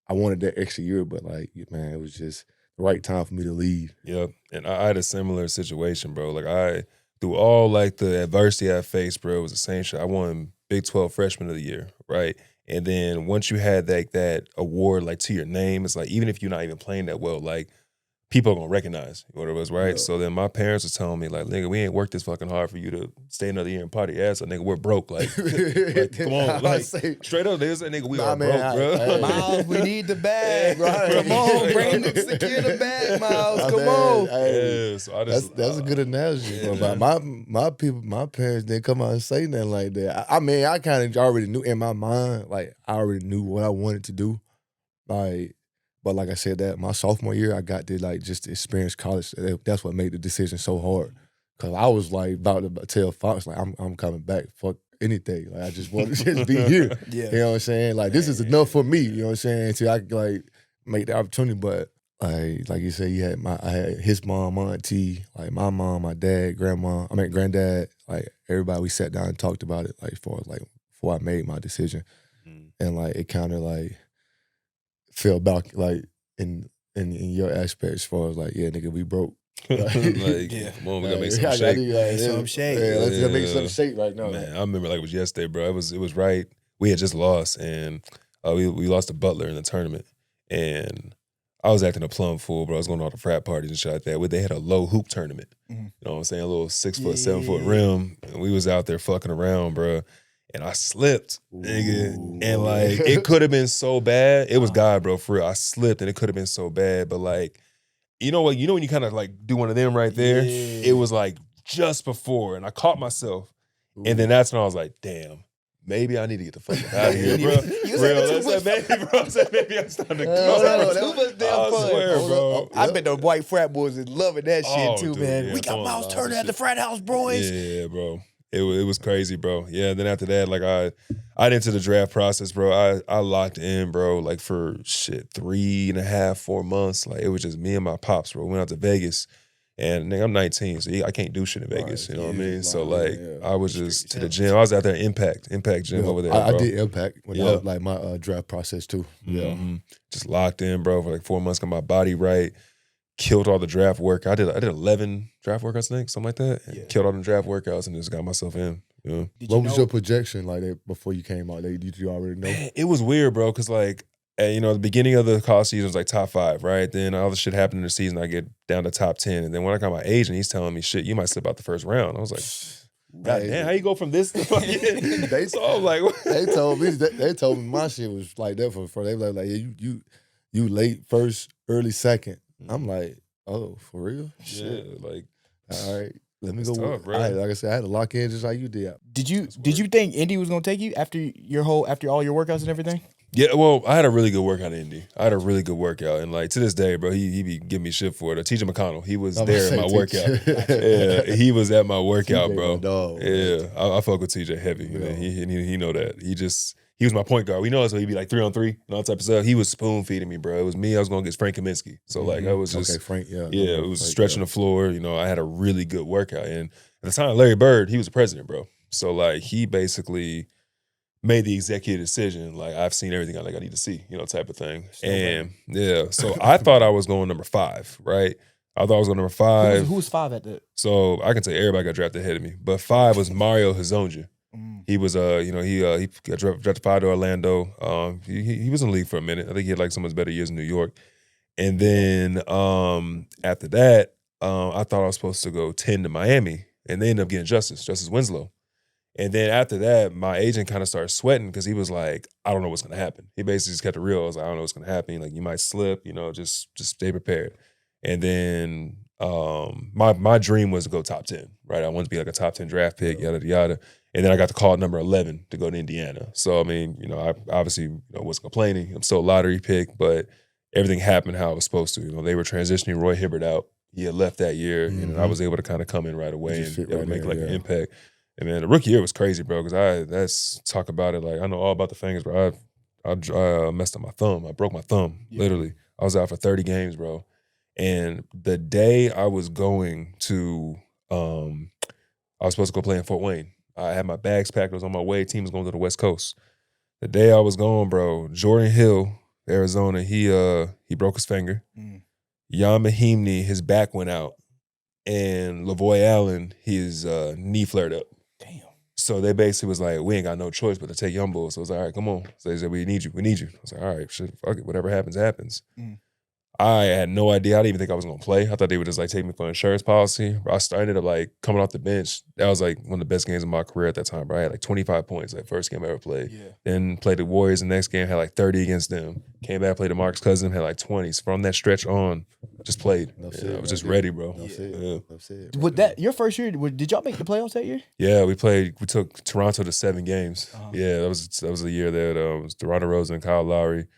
I wanted that extra year, but like, man, it was just the right time for me to leave. Yep. And I had a similar situation, bro. Like through all like the adversity I faced, bro, it was the same shit. I won Big 12 Freshman of the Year, right? And then once you had that award like to your name, it's like even if you're not even playing that well, like people are gonna recognize what it was, right? Yeah. So then my parents was telling me, like, nigga, we ain't worked this fucking hard for you to stay another year and party ass. So nigga, we're broke. Like, come on, like straight up, they was like, nigga, we are broke, bro. Miles, we need the bag, right? Come on, Brandon, secure the bag, Miles. Come on. Hey, yeah, so that's a good analogy, bro. But my parents didn't come out and say nothing like that. I mean, I kind of already knew in my mind, like I already knew what I wanted to do, like. But like I said, that my sophomore year, I got to like just experience college. That's what made the decision so hard. Cause I was like about to tell Fox, like I'm coming back. Fuck anything. Like I just want to just be here. You know what I'm saying? Like this is enough for me. You know what I'm saying? Until I could like make the opportunity. But like you said, I had his mom, my auntie, like my mom, my dad, granddad, like everybody. We sat down and talked about it. Like before I made my decision, and like it kind of like. Feel back like in your aspect as far as like, yeah, nigga, we broke. Right? Come on, we gotta make some shake. Let's make some shake right now. Man, I remember like it was yesterday, bro. It was right. We had just lost, and we lost to Butler in the tournament, and I was acting a plum fool, bro. I was going to all the frat parties and shit like that. They had a low hoop tournament. You know what I'm saying? A little 6 foot, 7 foot rim, and we was out there fucking around, bro. And I slipped, nigga. And like, it could have been so bad. It was God, bro, for real. I slipped and it could have been so bad. But like, you know what? You know when you kind of like do one of them right there? Yeah. It was like just before. And I caught myself. And then that's when I was like, damn, maybe I need to get the fuck out of here, bro. You Real, said I said maybe I'm starting to too much damn I fun. swear, bro. I bet the white frat boys is loving that shit too, dude, man. yeah, We got throwing Myles lots Turner of at the shit. frat house, boys. Yeah, bro. It was crazy, bro. Yeah, then after that, like I into the draft process, bro. I locked in, bro, like for 3.5, 4 months. Like it was just me and my pops, bro. We went out to Vegas. And nigga, I'm 19, so I can't do shit in Vegas. You know what I mean? So like, I was just to the gym. I was out there at Impact Gym over there. I bro. did Impact when I was like my draft process too. Yeah, Just locked in, bro, for like 4 months. Got my body right. Killed all the draft work. I did 11 draft workouts, I think, something like that. Yeah. Killed all the draft workouts and just got myself in. You know? What was your projection like that before you came out? Did you already know? Man, it was weird, bro, because like, the beginning of the college season was like top 5, right? Then all the shit happened in the season, I get down to top 10. And then when I got my agent, he's telling me, shit, you might slip out the first round. I was like, God damn, how you go from this to fucking... So I was like... they told me my shit was like that for they were like, yeah, you late first, early second. I'm like, oh, for real? Yeah, like... All right. Let me It's go. tough, bro. Like I said, I had to lock in just like you did. Did you think Indy was gonna take you after all your workouts and everything? Yeah, well, I had a really good workout in Indy. I had a really good workout. And like to this day, bro, he be giving me shit for it. TJ McConnell, he was there at my workout. Yeah, he was at my workout, bro. Dog, yeah, I fuck with TJ heavy. Yeah. Man. He know that. He was my point guard. We know so he'd be like 3-on-3 and all type of stuff. He was spoon feeding me, bro. It was me. I was going against Frank Kaminsky. So like I was just Frank, yeah. Yeah, it was Frank, stretching the floor. I had a really good workout. And at the time, Larry Bird, he was the president, bro. So like he basically made the executive decision, like I've seen everything I need to see, type of thing. And yeah, so I thought I was going number 5, right? I thought I was going number 5. Who was 5 at the? So I can tell you everybody got drafted ahead of me, but 5 was Mario Hezonja. He was he got drafted 5 to Orlando. He was in the league for a minute. I think he had like some of his better years in New York. And then after that, I thought I was supposed to go 10 to Miami, and they ended up getting Justice Winslow. And then after that, my agent kind of started sweating because he was like, I don't know what's going to happen. He basically just kept it real. I was like, I don't know what's going to happen. Like, you might slip, just stay prepared. And then my dream was to go top 10, right? I wanted to be like a top 10 draft pick, yada, yada. And then I got the call at number 11 to go to Indiana. So, I mean, I obviously wasn't complaining. I'm still a lottery pick, but everything happened how it was supposed to. They were transitioning Roy Hibbert out. He had left that year, and I was able to kind of come in right away and make like an impact. And man, the rookie year was crazy, bro, because that's talk about it. Like, I know all about the fingers, bro. I messed up my thumb. I broke my thumb, literally. I was out for 30 games, bro. And the day I was going to, I was supposed to go play in Fort Wayne. I had my bags packed. I was on my way. Team was going to the West Coast. The day I was going, bro, Jordan Hill, Arizona, he broke his finger. Jan Mahimni, his back went out. And Lavoy Allen, his knee flared up. Damn. So they basically was like, we ain't got no choice but to take young bulls. So I was like, all right, come on. So they said, we need you. I was like, all right, shit, fuck it. Whatever happens, happens. I had no idea. I didn't even think I was going to play. I thought they would just like take me for insurance policy. I ended up like coming off the bench. That was like one of the best games of my career at that time, bro. I had like 25 points, like first game I ever played. Yeah. Then played the Warriors the next game, had like 30 against them. Came back, played the Marcus Cousins, had like 20s. From that stretch on, just played. I was just ready, bro. With that, your first year, did y'all make the playoffs that year? Yeah, we took Toronto to 7 games. Yeah, that was a year that it was DeRozan Rosen, Kyle Lowry,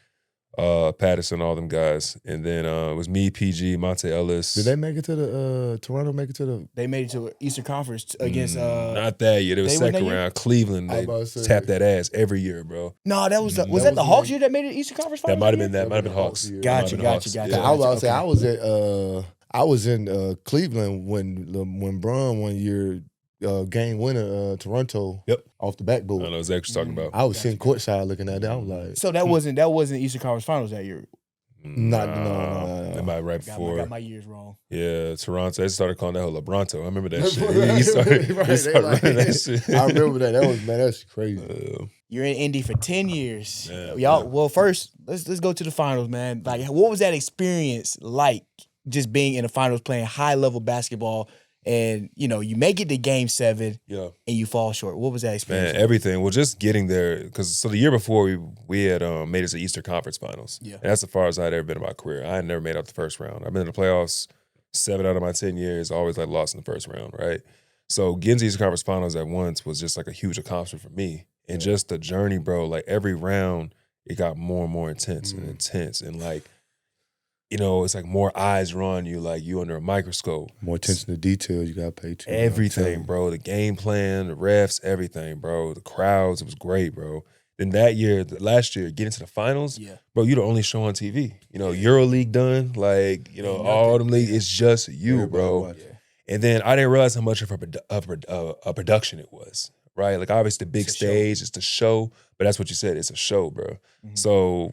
Patterson, all them guys. And then it was me, PG, Monte Ellis. Did they make it to the Toronto make it to the They made it to Eastern Conference against not that year. It was second round. Cleveland, they tapped that ass every year, bro. No, that was that the Hawks year that made it Eastern Conference Finals? That might have been that. Might have been Hawks. Gotcha. Yeah. I was about to say I was in Cleveland when Bron one year game winner Toronto off the backboard. I know exactly what you're talking about. I was sitting courtside looking at that. I was like, so that wasn't Eastern Conference Finals that year. No. That might right before. I got my years wrong. Yeah, Toronto. They started calling that whole LeBronto. I remember that shit. He started running that shit. I remember that. That's crazy. You're in Indy for 10 years. Yeah, y'all. Well, first let's go to the finals, man. Like, what was that experience like? Just being in the finals, playing high level basketball, and you make it to Game 7, and you fall short. What was that experience? Man, everything. Well, just getting there, because the year before we had made it to Eastern Conference Finals. Yeah, and that's as far as I'd ever been in my career. I had never made out the first round. I've been in the playoffs 7 out of my 10 years. Always lost in the first round, right? So getting to Eastern Conference Finals at once was just like a huge accomplishment for me. And just the journey, bro, like every round, it got more and more intense and intense. And like, it's like more eyes are on you, like you under a microscope. More attention to detail you got to pay to. Everything, bro. The game plan, the refs, everything, bro. The crowds, it was great, bro. Then last year, getting to the finals, bro, you the only show on TV. EuroLeague done, like, all them leagues, it's just you, bro. And then I didn't realize how much of a production it was, right? Like, obviously, the big stage, it's the show, but that's what you said, it's a show, bro. So,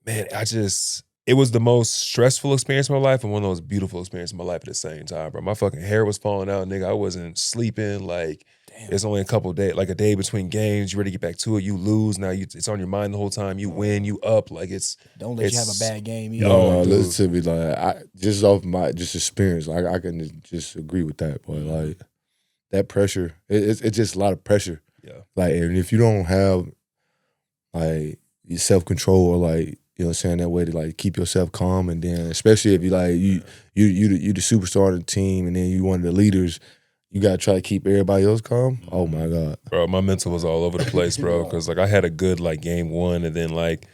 man, it was the most stressful experience of my life and one of those beautiful experiences of my life at the same time, bro. My fucking hair was falling out, nigga. I wasn't sleeping, like, it's only a couple of days, like a day between games. You ready to get back to it. You lose. Now it's on your mind the whole time. You win. You up. Like don't let you have a bad game either. No, listen to me. Like just off my experience, like I can just agree with that. But like that pressure, it's just a lot of pressure. Yeah. Like, and if you don't have like your self-control or like, you know what I'm saying, that way to like keep yourself calm, and then especially if you like you the superstar of the team and then you one of the leaders, you gotta try to keep everybody else calm. Oh my God, bro, my mental was all over the place, bro. Because like I had a good like game one, and then like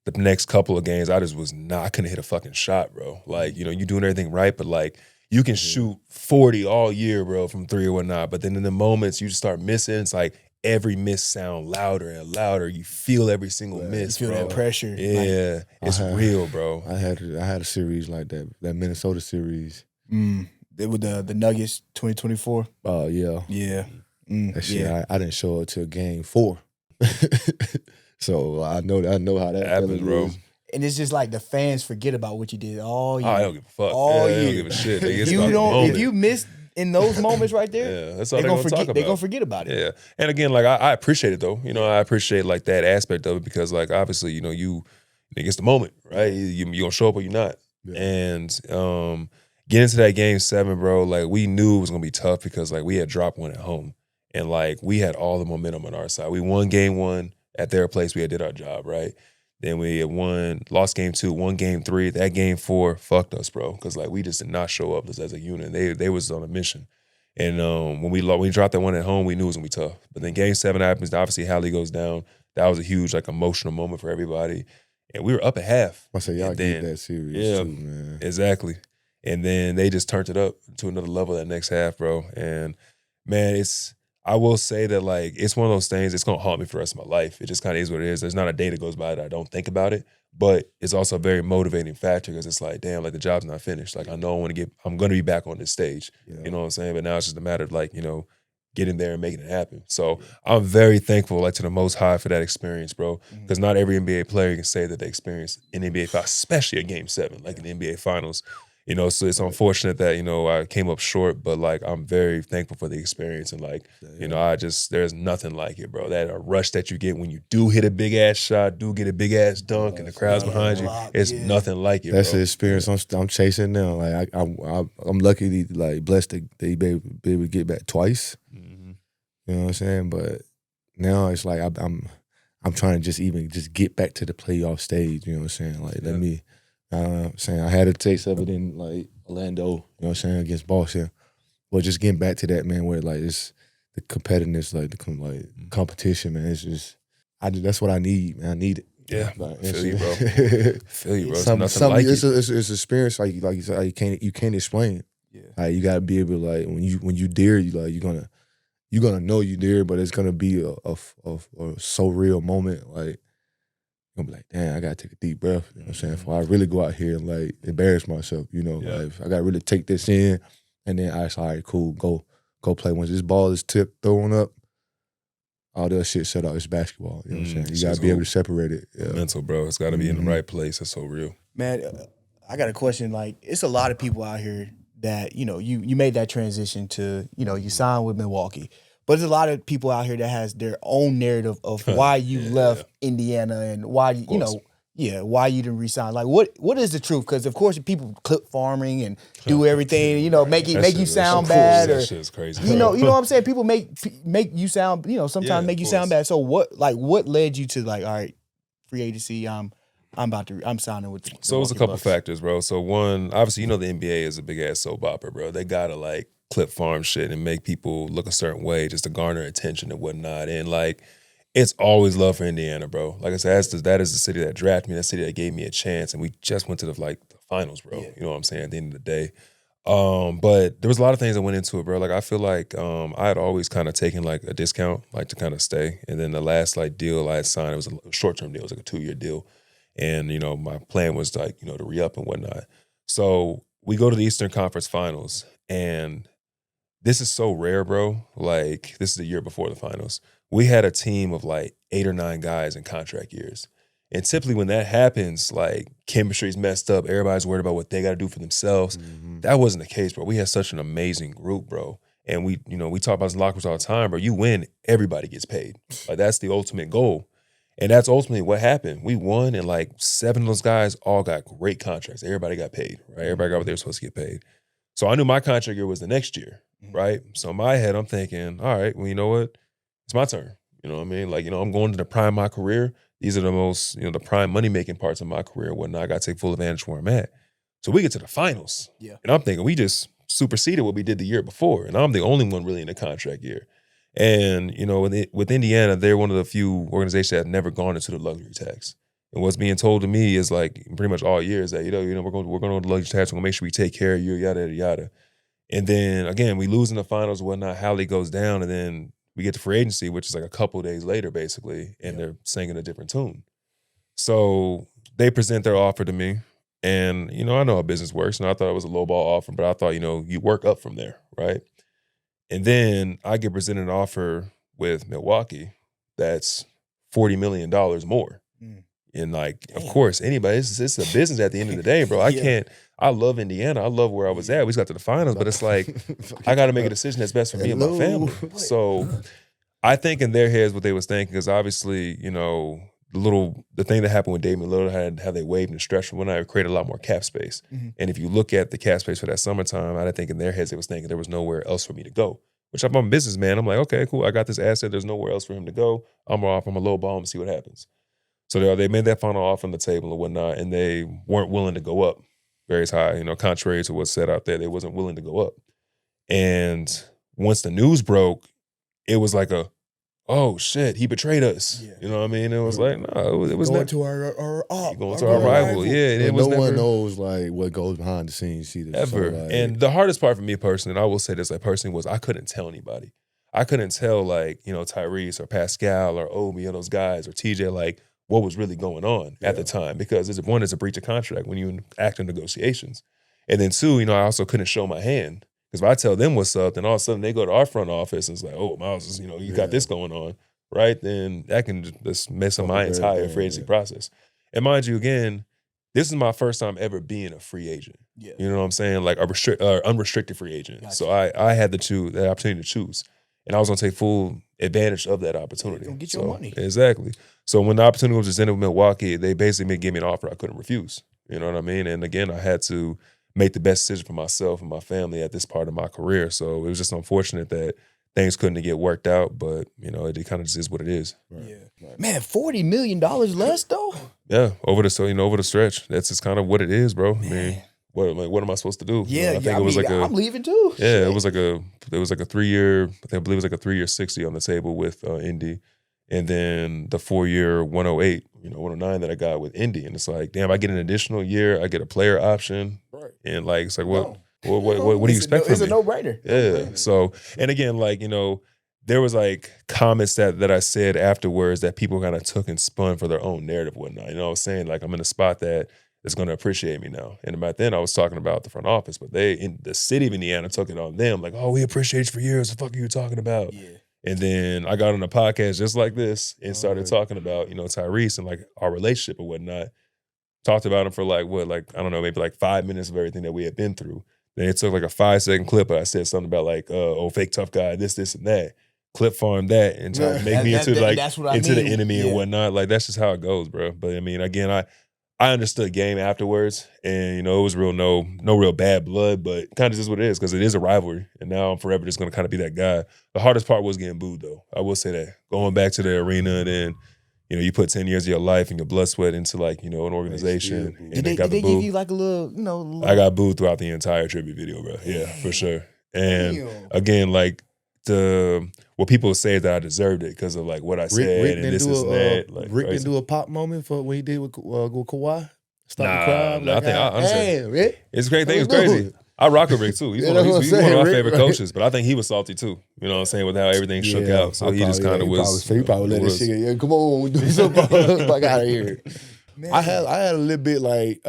the next couple of games, I couldn't hit a fucking shot, bro. Like you doing everything right, but like you can shoot 40 all year, bro, from three or whatnot. But then in the moments you just start missing, it's like every miss sound louder and louder. You feel every single miss, you feel bro. that pressure. Yeah, it's real, bro. I had a series like that Minnesota series. With the Nuggets 2024. Oh yeah. Yeah. That shit, I didn't show up till game 4. So I know how that happens, bro. Is. And it's just like the fans forget about what you did all year. I don't give a fuck. All year. They don't give a shit. If you miss in those moments right there, that's all they're gonna talk about. They're gonna forget about it. Yeah. And again, like I appreciate it though. I appreciate like that aspect of it because like obviously, it's the moment, right? You gonna show up or you're not. Yeah. And getting into that game 7, bro, like we knew it was gonna be tough because like we had dropped one at home. And like we had all the momentum on our side. We won game 1 at their place. We had did our job, right? Then we had lost game 2, won game 3. That game 4 fucked us, bro, because like we just did not show up as a unit. They was on a mission, and when we dropped that one at home, we knew it was gonna be tough. But then game 7 happens. Obviously, Hallie goes down. That was a huge like emotional moment for everybody, and we were up at half. I said y'all get that series too, man. Exactly. And then they just turned it up to another level that next half, bro. And man, I will say that like it's one of those things. It's gonna haunt me for the rest of my life. It just kind of is what it is. There's not a day that goes by that I don't think about it. But it's also a very motivating factor because it's like, damn, like the job's not finished. Like I know I'm gonna be back on this stage. Yeah. You know what I'm saying? But now it's just a matter of like getting there and making it happen. So I'm very thankful like to the Most High for that experience, bro. Because not every NBA player can say that they experienced an NBA final, especially a game 7, like in the NBA Finals. So it's unfortunate that, I came up short, but like I'm very thankful for the experience and like, there's nothing like it, bro. That rush that you get when you do hit a big ass shot, do get a big ass dunk and the crowd's behind you, it's nothing like it, That's bro. the experience I'm chasing now. Like I'm lucky to like blessed to be able to get back twice. Mm-hmm. You know what I'm saying? But now it's like I'm trying to just get back to the playoff stage, you know what I'm saying? Like let me saying I had a taste of it in like Orlando, you know what I'm saying, against Boston. But just getting back to that, man, where like it's the competitiveness, like the competition, man. It's just that's what I need, man. I need it. Yeah, like, feel you, bro. Feel you, bro. It's experience like you said, you can't explain. Yeah, like you gotta be able to like when you dare, you're gonna know you dare, but it's gonna be a so real moment, like. I'm like, damn, I gotta take a deep breath. You know what I'm saying? Before I really go out here and like embarrass myself, like I gotta really take this in, and then I say, all right, cool, go play. Once this ball is tipped, thrown up, all that shit set out. It's basketball. You know what I'm saying? You gotta be able to separate it. Yeah. Mental, bro. It's gotta be in the right place. It's so real. Man, I got a question. Like, it's a lot of people out here that you made that transition to you signed with Milwaukee. But there's a lot of people out here that has their own narrative of why you left Indiana and why why you didn't resign. Like what is the truth? Because of course people clip farming and do everything, make you sound bad, or that shit's crazy. You know what I'm saying? People make you sound, sometimes make you sound bad. So what led you to like, all right, free agency, I'm signing with the So it was a couple Bucks. factors, bro. So one, obviously, the NBA is a big ass soap opera, bro. They gotta like clip farm shit and make people look a certain way just to garner attention and whatnot. And like It's always love for Indiana, bro. Like I said, that is the city that drafted me, that city that gave me a chance, and we just went to the finals, bro. Yeah. You know what I'm saying? At the end of the day. But there was a lot of things that went into it, bro. Like I feel like I had always kind of taken like a discount, like to kind of stay. And then the last like deal I had signed, it was a short-term deal, it was like a 2-year deal. And, you know, my plan was like, you know, to re-up and whatnot. So we go to the Eastern Conference Finals, and this is so rare, bro. Like, this is the year before the finals. We had a team of like 8 or 9 guys in contract years. And typically when that happens, like chemistry's messed up, everybody's worried about what they got to do for themselves. Mm-hmm. That wasn't the case, bro. We had such an amazing group, bro. And we talk about this in locker rooms all the time, bro. You win, everybody gets paid. Like, that's the ultimate goal. And that's ultimately what happened. We won, and like 7 of those guys all got great contracts. Everybody got paid, right? Everybody got what they were supposed to get paid. So I knew my contract year was the next year, right? So in my head, I'm thinking, all right, well, you know what? It's my turn. You know what I mean? Like, you know, I'm going to the prime of my career. These are the most, you know, the prime money-making parts of my career and whatnot. I got to take full advantage of where I'm at. So we get to the finals. Yeah. And I'm thinking we just superseded what we did the year before. And I'm the only one really in the contract year. And, you know, with Indiana, they're one of the few organizations that have never gone into the luxury tax. And what's being told to me is like pretty much all year is that, you know, we're going to the luxury tax. We're going to make sure we take care of you, yada, yada, yada. And then, again, we lose in the finals and whatnot. Hallie goes down, and then we get to free agency, which is like a couple days later, basically, and they're singing a different tune. So they present their offer to me. And, you know, I know how business works, and I thought it was a lowball offer, but I thought, you know, you work up from there, right? And then I get presented an offer with Milwaukee that's $40 million more. And like, of course, anybody, it's a business at the end of the day, bro. I love Indiana. I love where I was at. We just got to the finals, but it's like, I got to make a decision that's best for me and my family. So I think in their heads what they was thinking is obviously, you know, the thing that happened with Damian Lillard had how they waived and stretched when I created a lot more cap space. And if you look at the cap space for that summertime, I think in their heads they was thinking there was nowhere else for me to go. Which I'm a businessman. I'm like, okay, cool. I got this asset. There's nowhere else for him to go. I'm off. I'm a low ball and see what happens. So they made that final offer on the table and whatnot, and they weren't willing to go up very high. You know, contrary to what's said out there, they wasn't willing to go up. And once the news broke, it was like oh shit, he betrayed us. Yeah. You know what I mean? It was like, no, it was going not to our rival. Yeah, and it was no one never, knows like what goes behind the scenes either. Ever. So, like, and the hardest part for me personally, and I will say this like personally, was I couldn't tell anybody. I couldn't tell like, you know, Tyrese or Pascal or Obi or those guys or TJ like what was really going on at the time, because it's a breach of contract when you act in negotiations. And then 2, you know, I also couldn't show my hand. Because if I tell them what's up, then all of a sudden they go to our front office and it's like, oh, Myles, you know, you got this going on, right? Then that can just mess up my entire free agency process. And mind you, again, this is my first time ever being a free agent. Yeah. You know what I'm saying? Like unrestricted free agent. Gotcha. So I had the opportunity to choose. And I was going to take full advantage of that opportunity. You're going to get your money. Exactly. So when the opportunity was presented with Milwaukee, they basically gave me an offer I couldn't refuse. You know what I mean? And again, I had to make the best decision for myself and my family at this part of my career. So it was just unfortunate that things couldn't get worked out, but you know, it kind of just is what it is. Right. Yeah. Man, $40 million less though? Yeah, over the stretch. That's just kind of what it is, bro. Man. I mean, what am I supposed to do? Yeah, I think it was like I'm leaving too. Yeah, it was like a 3-year, I believe it was like a 3-year 60 on the table with Indy. And then the 4-year 108, 109 that I got with Indy. And it's like, damn, I get an additional year, I get a player option. Right. And like, it's like, what do you expect from me? It's a no-brainer. Yeah. So, and again, like, there was like comments that I said afterwards that people kind of took and spun for their own narrative and whatnot. I was saying like, I'm in a spot that is going to appreciate me now. And back then I was talking about the front office, but they, in the city of Indiana, took it on them. Like, oh, we appreciate you for years. What the fuck are you talking about? Yeah. And then I got on a podcast just like this and started talking about, Tyrese and like our relationship and whatnot. Talked about him for like, I don't know, maybe like 5 minutes of everything that we had been through. Then it took like a 5-second clip, but I said something about like, oh, fake tough guy, this, and that. Clip farm that and try to make me into the enemy and whatnot. Like, that's just how it goes, bro. But I mean, again, I understood game afterwards, and it was no real bad blood, but kind of just what it is, because it is a rivalry, and now I'm forever just going to kind of be that guy. The hardest part was getting booed, though. I will say that. Going back to the arena, and then you put 10 years of your life and your blood sweat into like an organization. And did they give you like a little, I got booed throughout the entire tribute video, bro. Yeah, for sure. And again, like what people say is that I deserved it because of like what I said Rick and didn't this do is that. Like Rick crazy. didn't do a pop moment for what he did with Kawhi. Stop the Nah, crowd. nah, I think I understand. Damn, Rick. It's a great thing. What It's we crazy. doing? I rock with Rick too. He's You one know of, what he's I'm one of my saying, favorite Rick, right? coaches, but I think he was salty too. You know what I'm saying? With how everything shook out. So he just kind of was. He probably let that shit. Yeah, come on, we do something. Fuck out of here. Man. I had a little bit like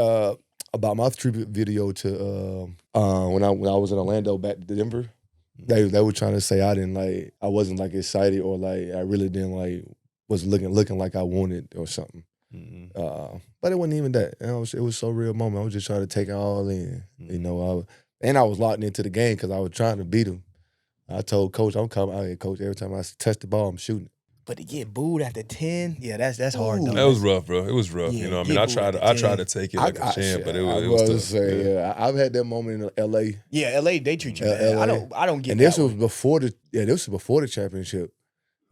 about my tribute video to when I was in Orlando back to Denver. They were trying to say I wasn't like excited or like I really didn't like was looking like I wanted or something. Mm-hmm. But it wasn't even that. It was so real moment. I was just trying to take it all in. You know, I was locked into the game because I was trying to beat him. I told Coach, I'm coming out here, Coach. Every time I touch the ball, I'm shooting. But to get booed after 10, yeah, that's hard though. That was rough, bro. It was rough. Yeah, you know, I mean, I tried to take it like a champ, but it was tough. Say, yeah. I've had that moment in L.A. Yeah, LA, they treat you bad. I don't get and that. This was before the championship.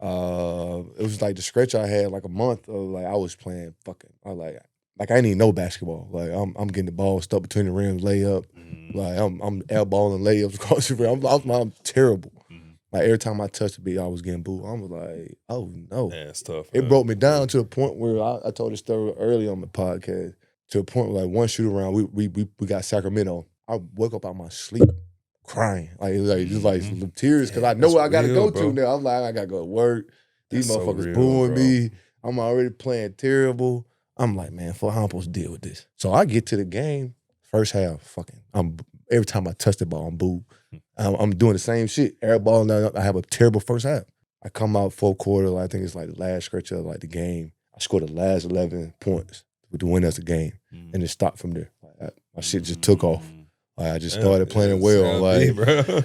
It was like the stretch I had like a month of like I was playing fucking. I didn't even know basketball. Like I'm getting the ball stuck between the rims, layup. Like I'm airballing layups across the rim. I'm terrible. Like every time I touched the beat, I was getting booed. I was like, oh no. Yeah, it's tough. It broke me down to a point where I told this story early on the podcast. To a point where like one shoot around, we got Sacramento. I woke up out my sleep crying. Just like tears because I know where I gotta go to now. I'm like, I gotta go to work. These That's motherfuckers so real, booing bro. me. I'm already playing terrible. I'm like, man, how I'm supposed to deal with this? So I get to the game, first half, every time I touch the ball, I'm booed. I'm doing the same shit. Air ball, I have a terrible first half. I come out fourth quarter, I think it's like the last stretch of like the game. I scored the last 11 points to win us the game. And it stopped from there. My shit just took off. Like, I just started playing well. Like,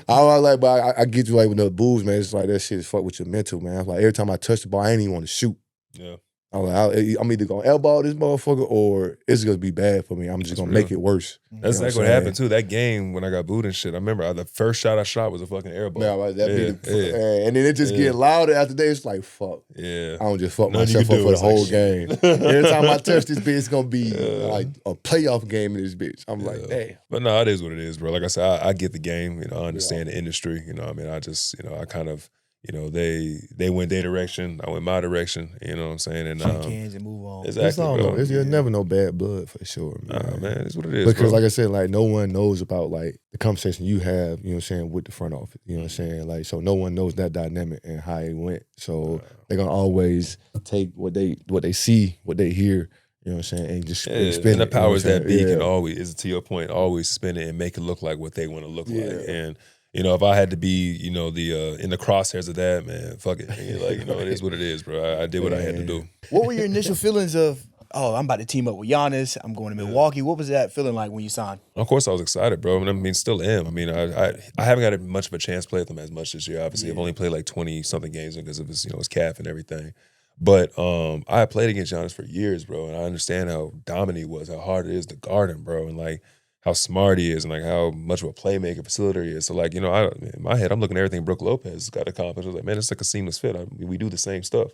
I was like, but I get you like with the boos, man. It's like that shit is fuck with your mental, man. I'm like every time I touch the ball, I ain't even want to shoot. Yeah. I'm like, I'm either gonna elbow this motherfucker or it's gonna be bad for me. I'm just gonna make it worse. That's exactly what happened too. That game when I got booed and shit. I remember the first shot I shot was a fucking air ball. Man, and then it just getting louder after that. It's like fuck. Yeah. I don't just fuck myself up for the whole game. Every time I touch this bitch, it's gonna be like a playoff game in this bitch. I'm like, damn. But no, it is what it is, bro. Like I said, I get the game. You know, I understand the industry. You know, I mean, I just, you know, I kind of. You know, they went their direction, I went my direction. You know what I'm saying? And shake hands and move on. Exactly, bro. There's never no bad blood for sure, man. Nah, man, it's what it is. Because bro. like I said, like no one knows about like the conversation you have, you know what I'm saying, with the front office. You know what I'm saying? Like, so no one knows that dynamic and how it went. So they're gonna always take what they see, what they hear, you know what I'm saying, and just spin it. And the powers that be can Yeah. always, is to your point, always spin it and make it look like what they want to look Yeah. like. And you know, if I had to be, you know, the in the crosshairs of that, man, fuck it. Like, you know, it is what it is, bro. I did what I had to do. What were your initial feelings of, oh, I'm about to team up with Giannis, I'm going to Milwaukee? What was that feeling like when you signed? Of course, I was excited, bro. I mean, still am. I mean, I haven't got much of a chance to play with them as much this year. Obviously, I've only played like 20-something games because of his, you know, his calf and everything. But I had played against Giannis for years, bro, and I understand how dominant he was, how hard it is to guard him, bro, and like how smart he is and like how much of a playmaker, facilitator he is. So like, you know, in my head, I'm looking at everything Brook Lopez has got accomplished. I was like, man, it's like a seamless fit. We do the same stuff.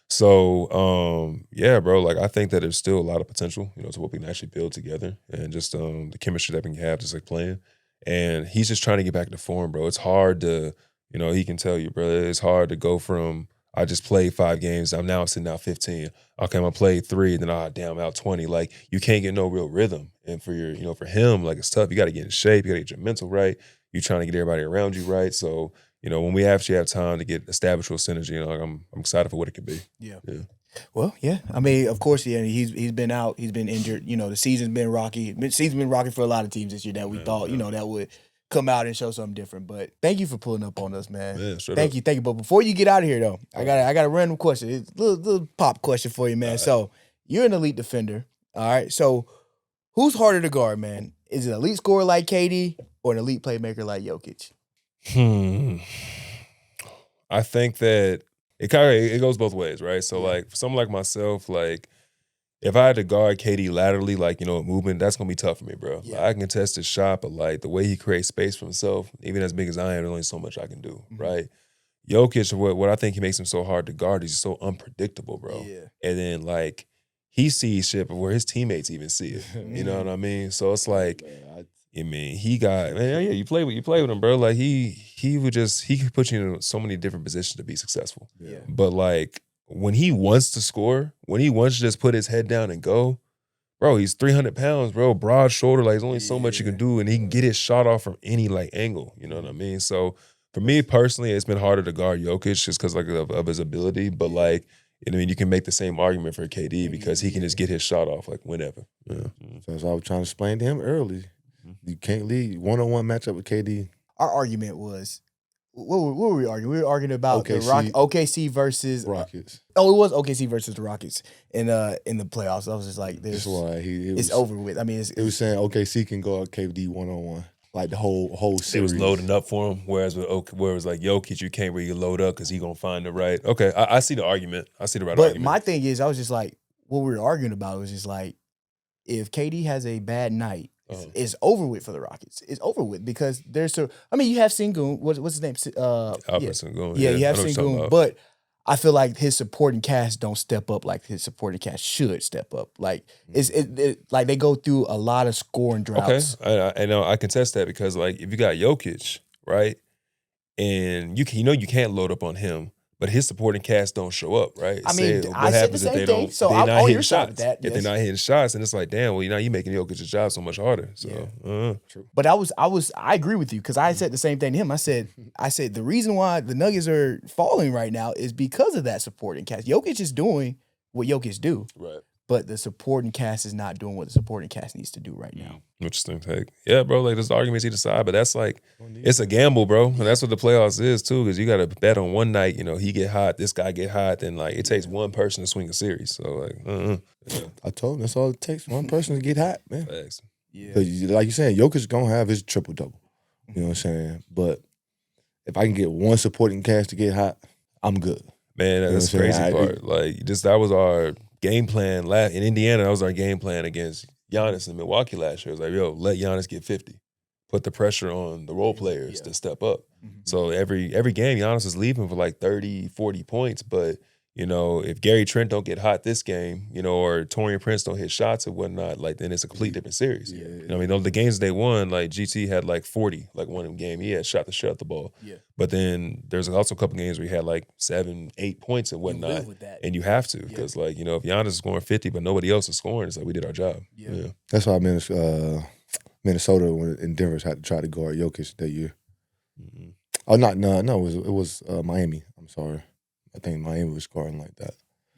So, yeah, bro, like I think that there's still a lot of potential, you know, to what we can actually build together and just the chemistry that we can have just like playing. And he's just trying to get back to form, bro. It's hard to, you know, he can tell you, bro, it's hard to go from I just played 5 games. I'm now sitting out 15. Okay, I'm gonna play 3, then damn, out 20. Like you can't get no real rhythm. And for your, you know, for him, like it's tough. You got to get in shape. You got to get your mental right. You're trying to get everybody around you right. So, you know, when we actually have time to get established with synergy, you know, like I'm excited for what it could be. Yeah. Well, yeah. I mean, of course, yeah. He's been out. He's been injured. You know, the season's been rocky. The season's been rocky for a lot of teams this year that we thought, you know, that would come out and show something different. But thank you for pulling up on us, man. Yeah, thank you. But before you get out of here, though, I got a random question. It's a little pop question for you, man. Right. So you're an elite defender. All right. So who's harder to guard, man? Is it an elite scorer like KD or an elite playmaker like Jokic? I think that it goes both ways, right? So like for someone like myself, like if I had to guard KD laterally, like, you know, movement, that's gonna be tough for me, bro. Yeah. Like, I can contest his shot, but like the way he creates space for himself, even as big as I am, there's only so much I can do, right? Jokic, what I think he makes him so hard to guard is he's so unpredictable, bro. Yeah. And then like he sees shit before his teammates even see it. You know what I mean? So it's like, I mean, he got man. Yeah, you play with him, bro. Like he could put you in so many different positions to be successful. Yeah. But like when he wants to score, when he wants to just put his head down and go, bro, he's 300 pounds, bro. Broad shoulder, like there's only so much you can do, and he can get his shot off from any like angle. You know what I mean? So for me personally, it's been harder to guard Jokic just because like of his ability. But like, I mean, you can make the same argument for KD because he can just get his shot off like whenever. Yeah. So as I was trying to explain to him early, you can't leave one-on-one matchup with KD. Our argument was, what were we arguing? We were arguing about OKC. OKC versus Rockets. it was OKC versus the Rockets in the playoffs. I was just like, That's why it's over with. I mean, it was saying OKC can go at KD one-on-one. Like the whole It series. was loading up for him, whereas where it was like Jokic, you can't really load up because he's gonna find the right. Okay, I see the argument. I see the right But argument. my thing is, I was just like, what we were arguing about was just like, if KD has a bad night, it's over with for the Rockets. It's over with because there's so. I mean, you have Sengun. What's his name? Sengun. Yeah, you have I know what you're talking Sengun, about. but I feel like his supporting cast don't step up like his supporting cast should step up. Like like they go through a lot of scoring droughts. Okay, I know I contest that because like if you got Jokic, right, and you can't load up on him, but his supporting cast don't show up, right? I mean, Say, I said the same thing, so they're I'm not on hitting your side shots. with that, If yes. they're not hitting shots, and it's like, damn, well, you're making Jokic's job so much harder. So, But I agree with you because I said the same thing to him. I said the reason why the Nuggets are falling right now is because of that supporting cast. Jokic is doing what Jokic do, right. but the supporting cast is not doing what the supporting cast needs to do right now. Interesting take. Yeah, bro, like there's arguments either side, but that's like, it's a gamble, bro. And that's what the playoffs is too, because you got to bet on one night, he get hot, this guy get hot, then like it takes one person to swing a series. So like, yeah. I told him that's all it takes. One person to get hot, man. Facts. Yeah. Like you saying, Jokic gonna have his triple-double. You know what I'm saying? But if I can get one supporting cast to get hot, I'm good. Man, that's the crazy part. Like, that was our game plan in Indiana. That was our game plan against Giannis in Milwaukee last year. It was like, yo, let Giannis get 50. Put the pressure on the role players to step up. Mm-hmm. So every game, Giannis is leaving for like 30, 40 points. But, if Gary Trent don't get hot this game, or Taurean Prince don't hit shots or whatnot, like then it's a complete different series. I mean, the games they won, like GT had like 40, like one of them game. He had shot the ball. Yeah. But then there's also a couple games where he had like 7, 8 points and whatnot. live with that. And you have to, because if Giannis is scoring 50 but nobody else is scoring, it's like we did our job. Yeah. That's why Minnesota and Denver had to try to guard Jokic that year. Mm-hmm. Oh, no, it was Miami. I'm sorry. I think Miami was scoring like that.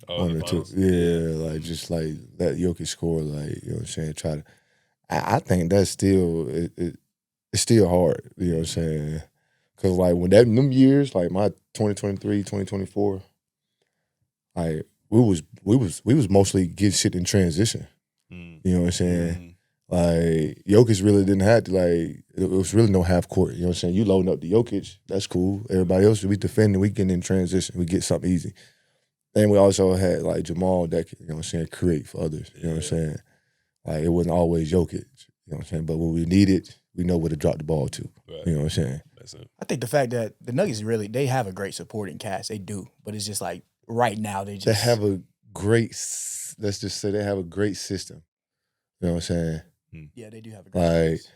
Oh, One or two. Yeah, like just like that Jokic score, like, you know what I'm saying? Try to. I think that's still it's still hard, you know what I'm saying? Because like when them years, like my 2023, 2024, like we was mostly get shit in transition. You know what I'm saying? Like Jokic really didn't have to, like, it was really no half court. You know what I'm saying? You loading up the Jokic, that's cool. Everybody else, we defending, we getting in transition, we get something easy. And we also had like Jamal that could, you know what I'm saying, create for others. You know what I'm saying? Like it wasn't always Jokic. You know what I'm saying? But when we need it, we know where to drop the ball to. Right. You know what I'm saying? That's it. I think the fact that the Nuggets they have a great supporting cast. They do. But it's just like right now they have a great, let's just say they have a great system. You know what I'm saying? Yeah, they do have a great Like, cast.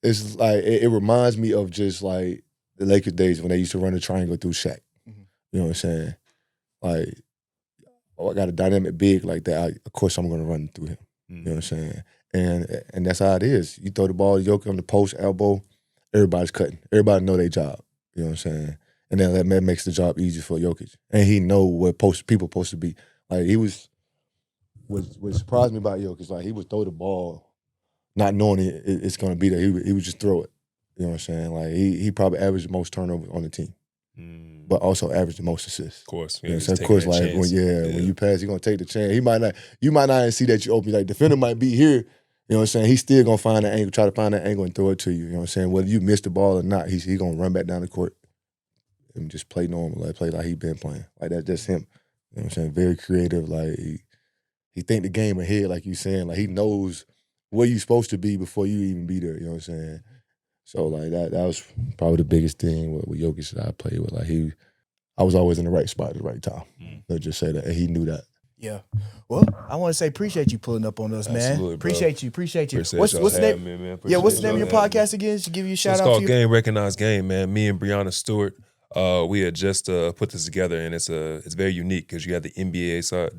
it's like, it reminds me of just like the Lakers days when they used to run a triangle through Shaq. Mhm. You know what I'm saying? Like, I got a dynamic big like that. Of course, I'm going to run through him. You know what I'm saying? And that's how it is. You throw the ball to Jokic on the post, elbow, everybody's cutting. Everybody know their job. You know what I'm saying? And then that makes the job easier for Jokic. And he know what people supposed to be. Like, he what surprised me about Jokic, like, he would throw the ball not knowing it's going to be there. He would just throw it. You know what I'm saying? Like, he probably averaged the most turnovers on the team, but also averaged the most assists. Of course. Yeah, so of course, like, when you pass, he's going to take the chance. You might not even see that you open. Like, defender might be here. You know what I'm saying? He's still going to find that angle, try to find that angle and throw it to you. You know what I'm saying? Whether you miss the ball or not, he's going to run back down the court and just play normal, like play like he been playing. Like, that's just him. You know what I'm saying? Very creative. Like, he think the game ahead, like you saying. Like, he knows where you supposed to be before you even be there. You know what I'm saying? So, like, that was probably the biggest thing with Jokic that I played with. Like, I was always in the right spot at the right time. Let's just say that. And he knew that. Yeah. Well, I want to say appreciate you pulling up on us, man. Absolutely, bro. Appreciate you. Appreciate What's y'all the name? having me, man. Yeah, what's the Appreciate name of your y'all having me. podcast again? Should give you a So shout it's out called to you. Game Recognized Game, man. Me and Brianna Stewart, we had just put this together, and it's very unique because you have the NBA side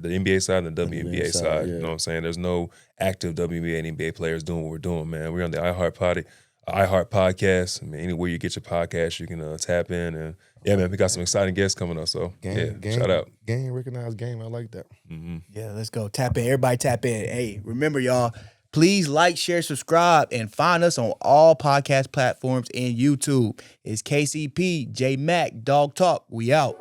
and the WNBA side, side. yeah. You know what I'm saying? There's no active WNBA and NBA players doing what we're doing, man. We're on the iHeart podcast. I mean, anywhere you get your podcast, you can tap in. And yeah, man, we got some exciting guests coming up. So shout out. Game recognized game. I like that. Mm-hmm. Yeah, let's go. Tap in. Everybody tap in. Hey, remember, y'all, please like, share, subscribe, and find us on all podcast platforms and YouTube. It's KCP, J Mac, Dawg Talk. We out.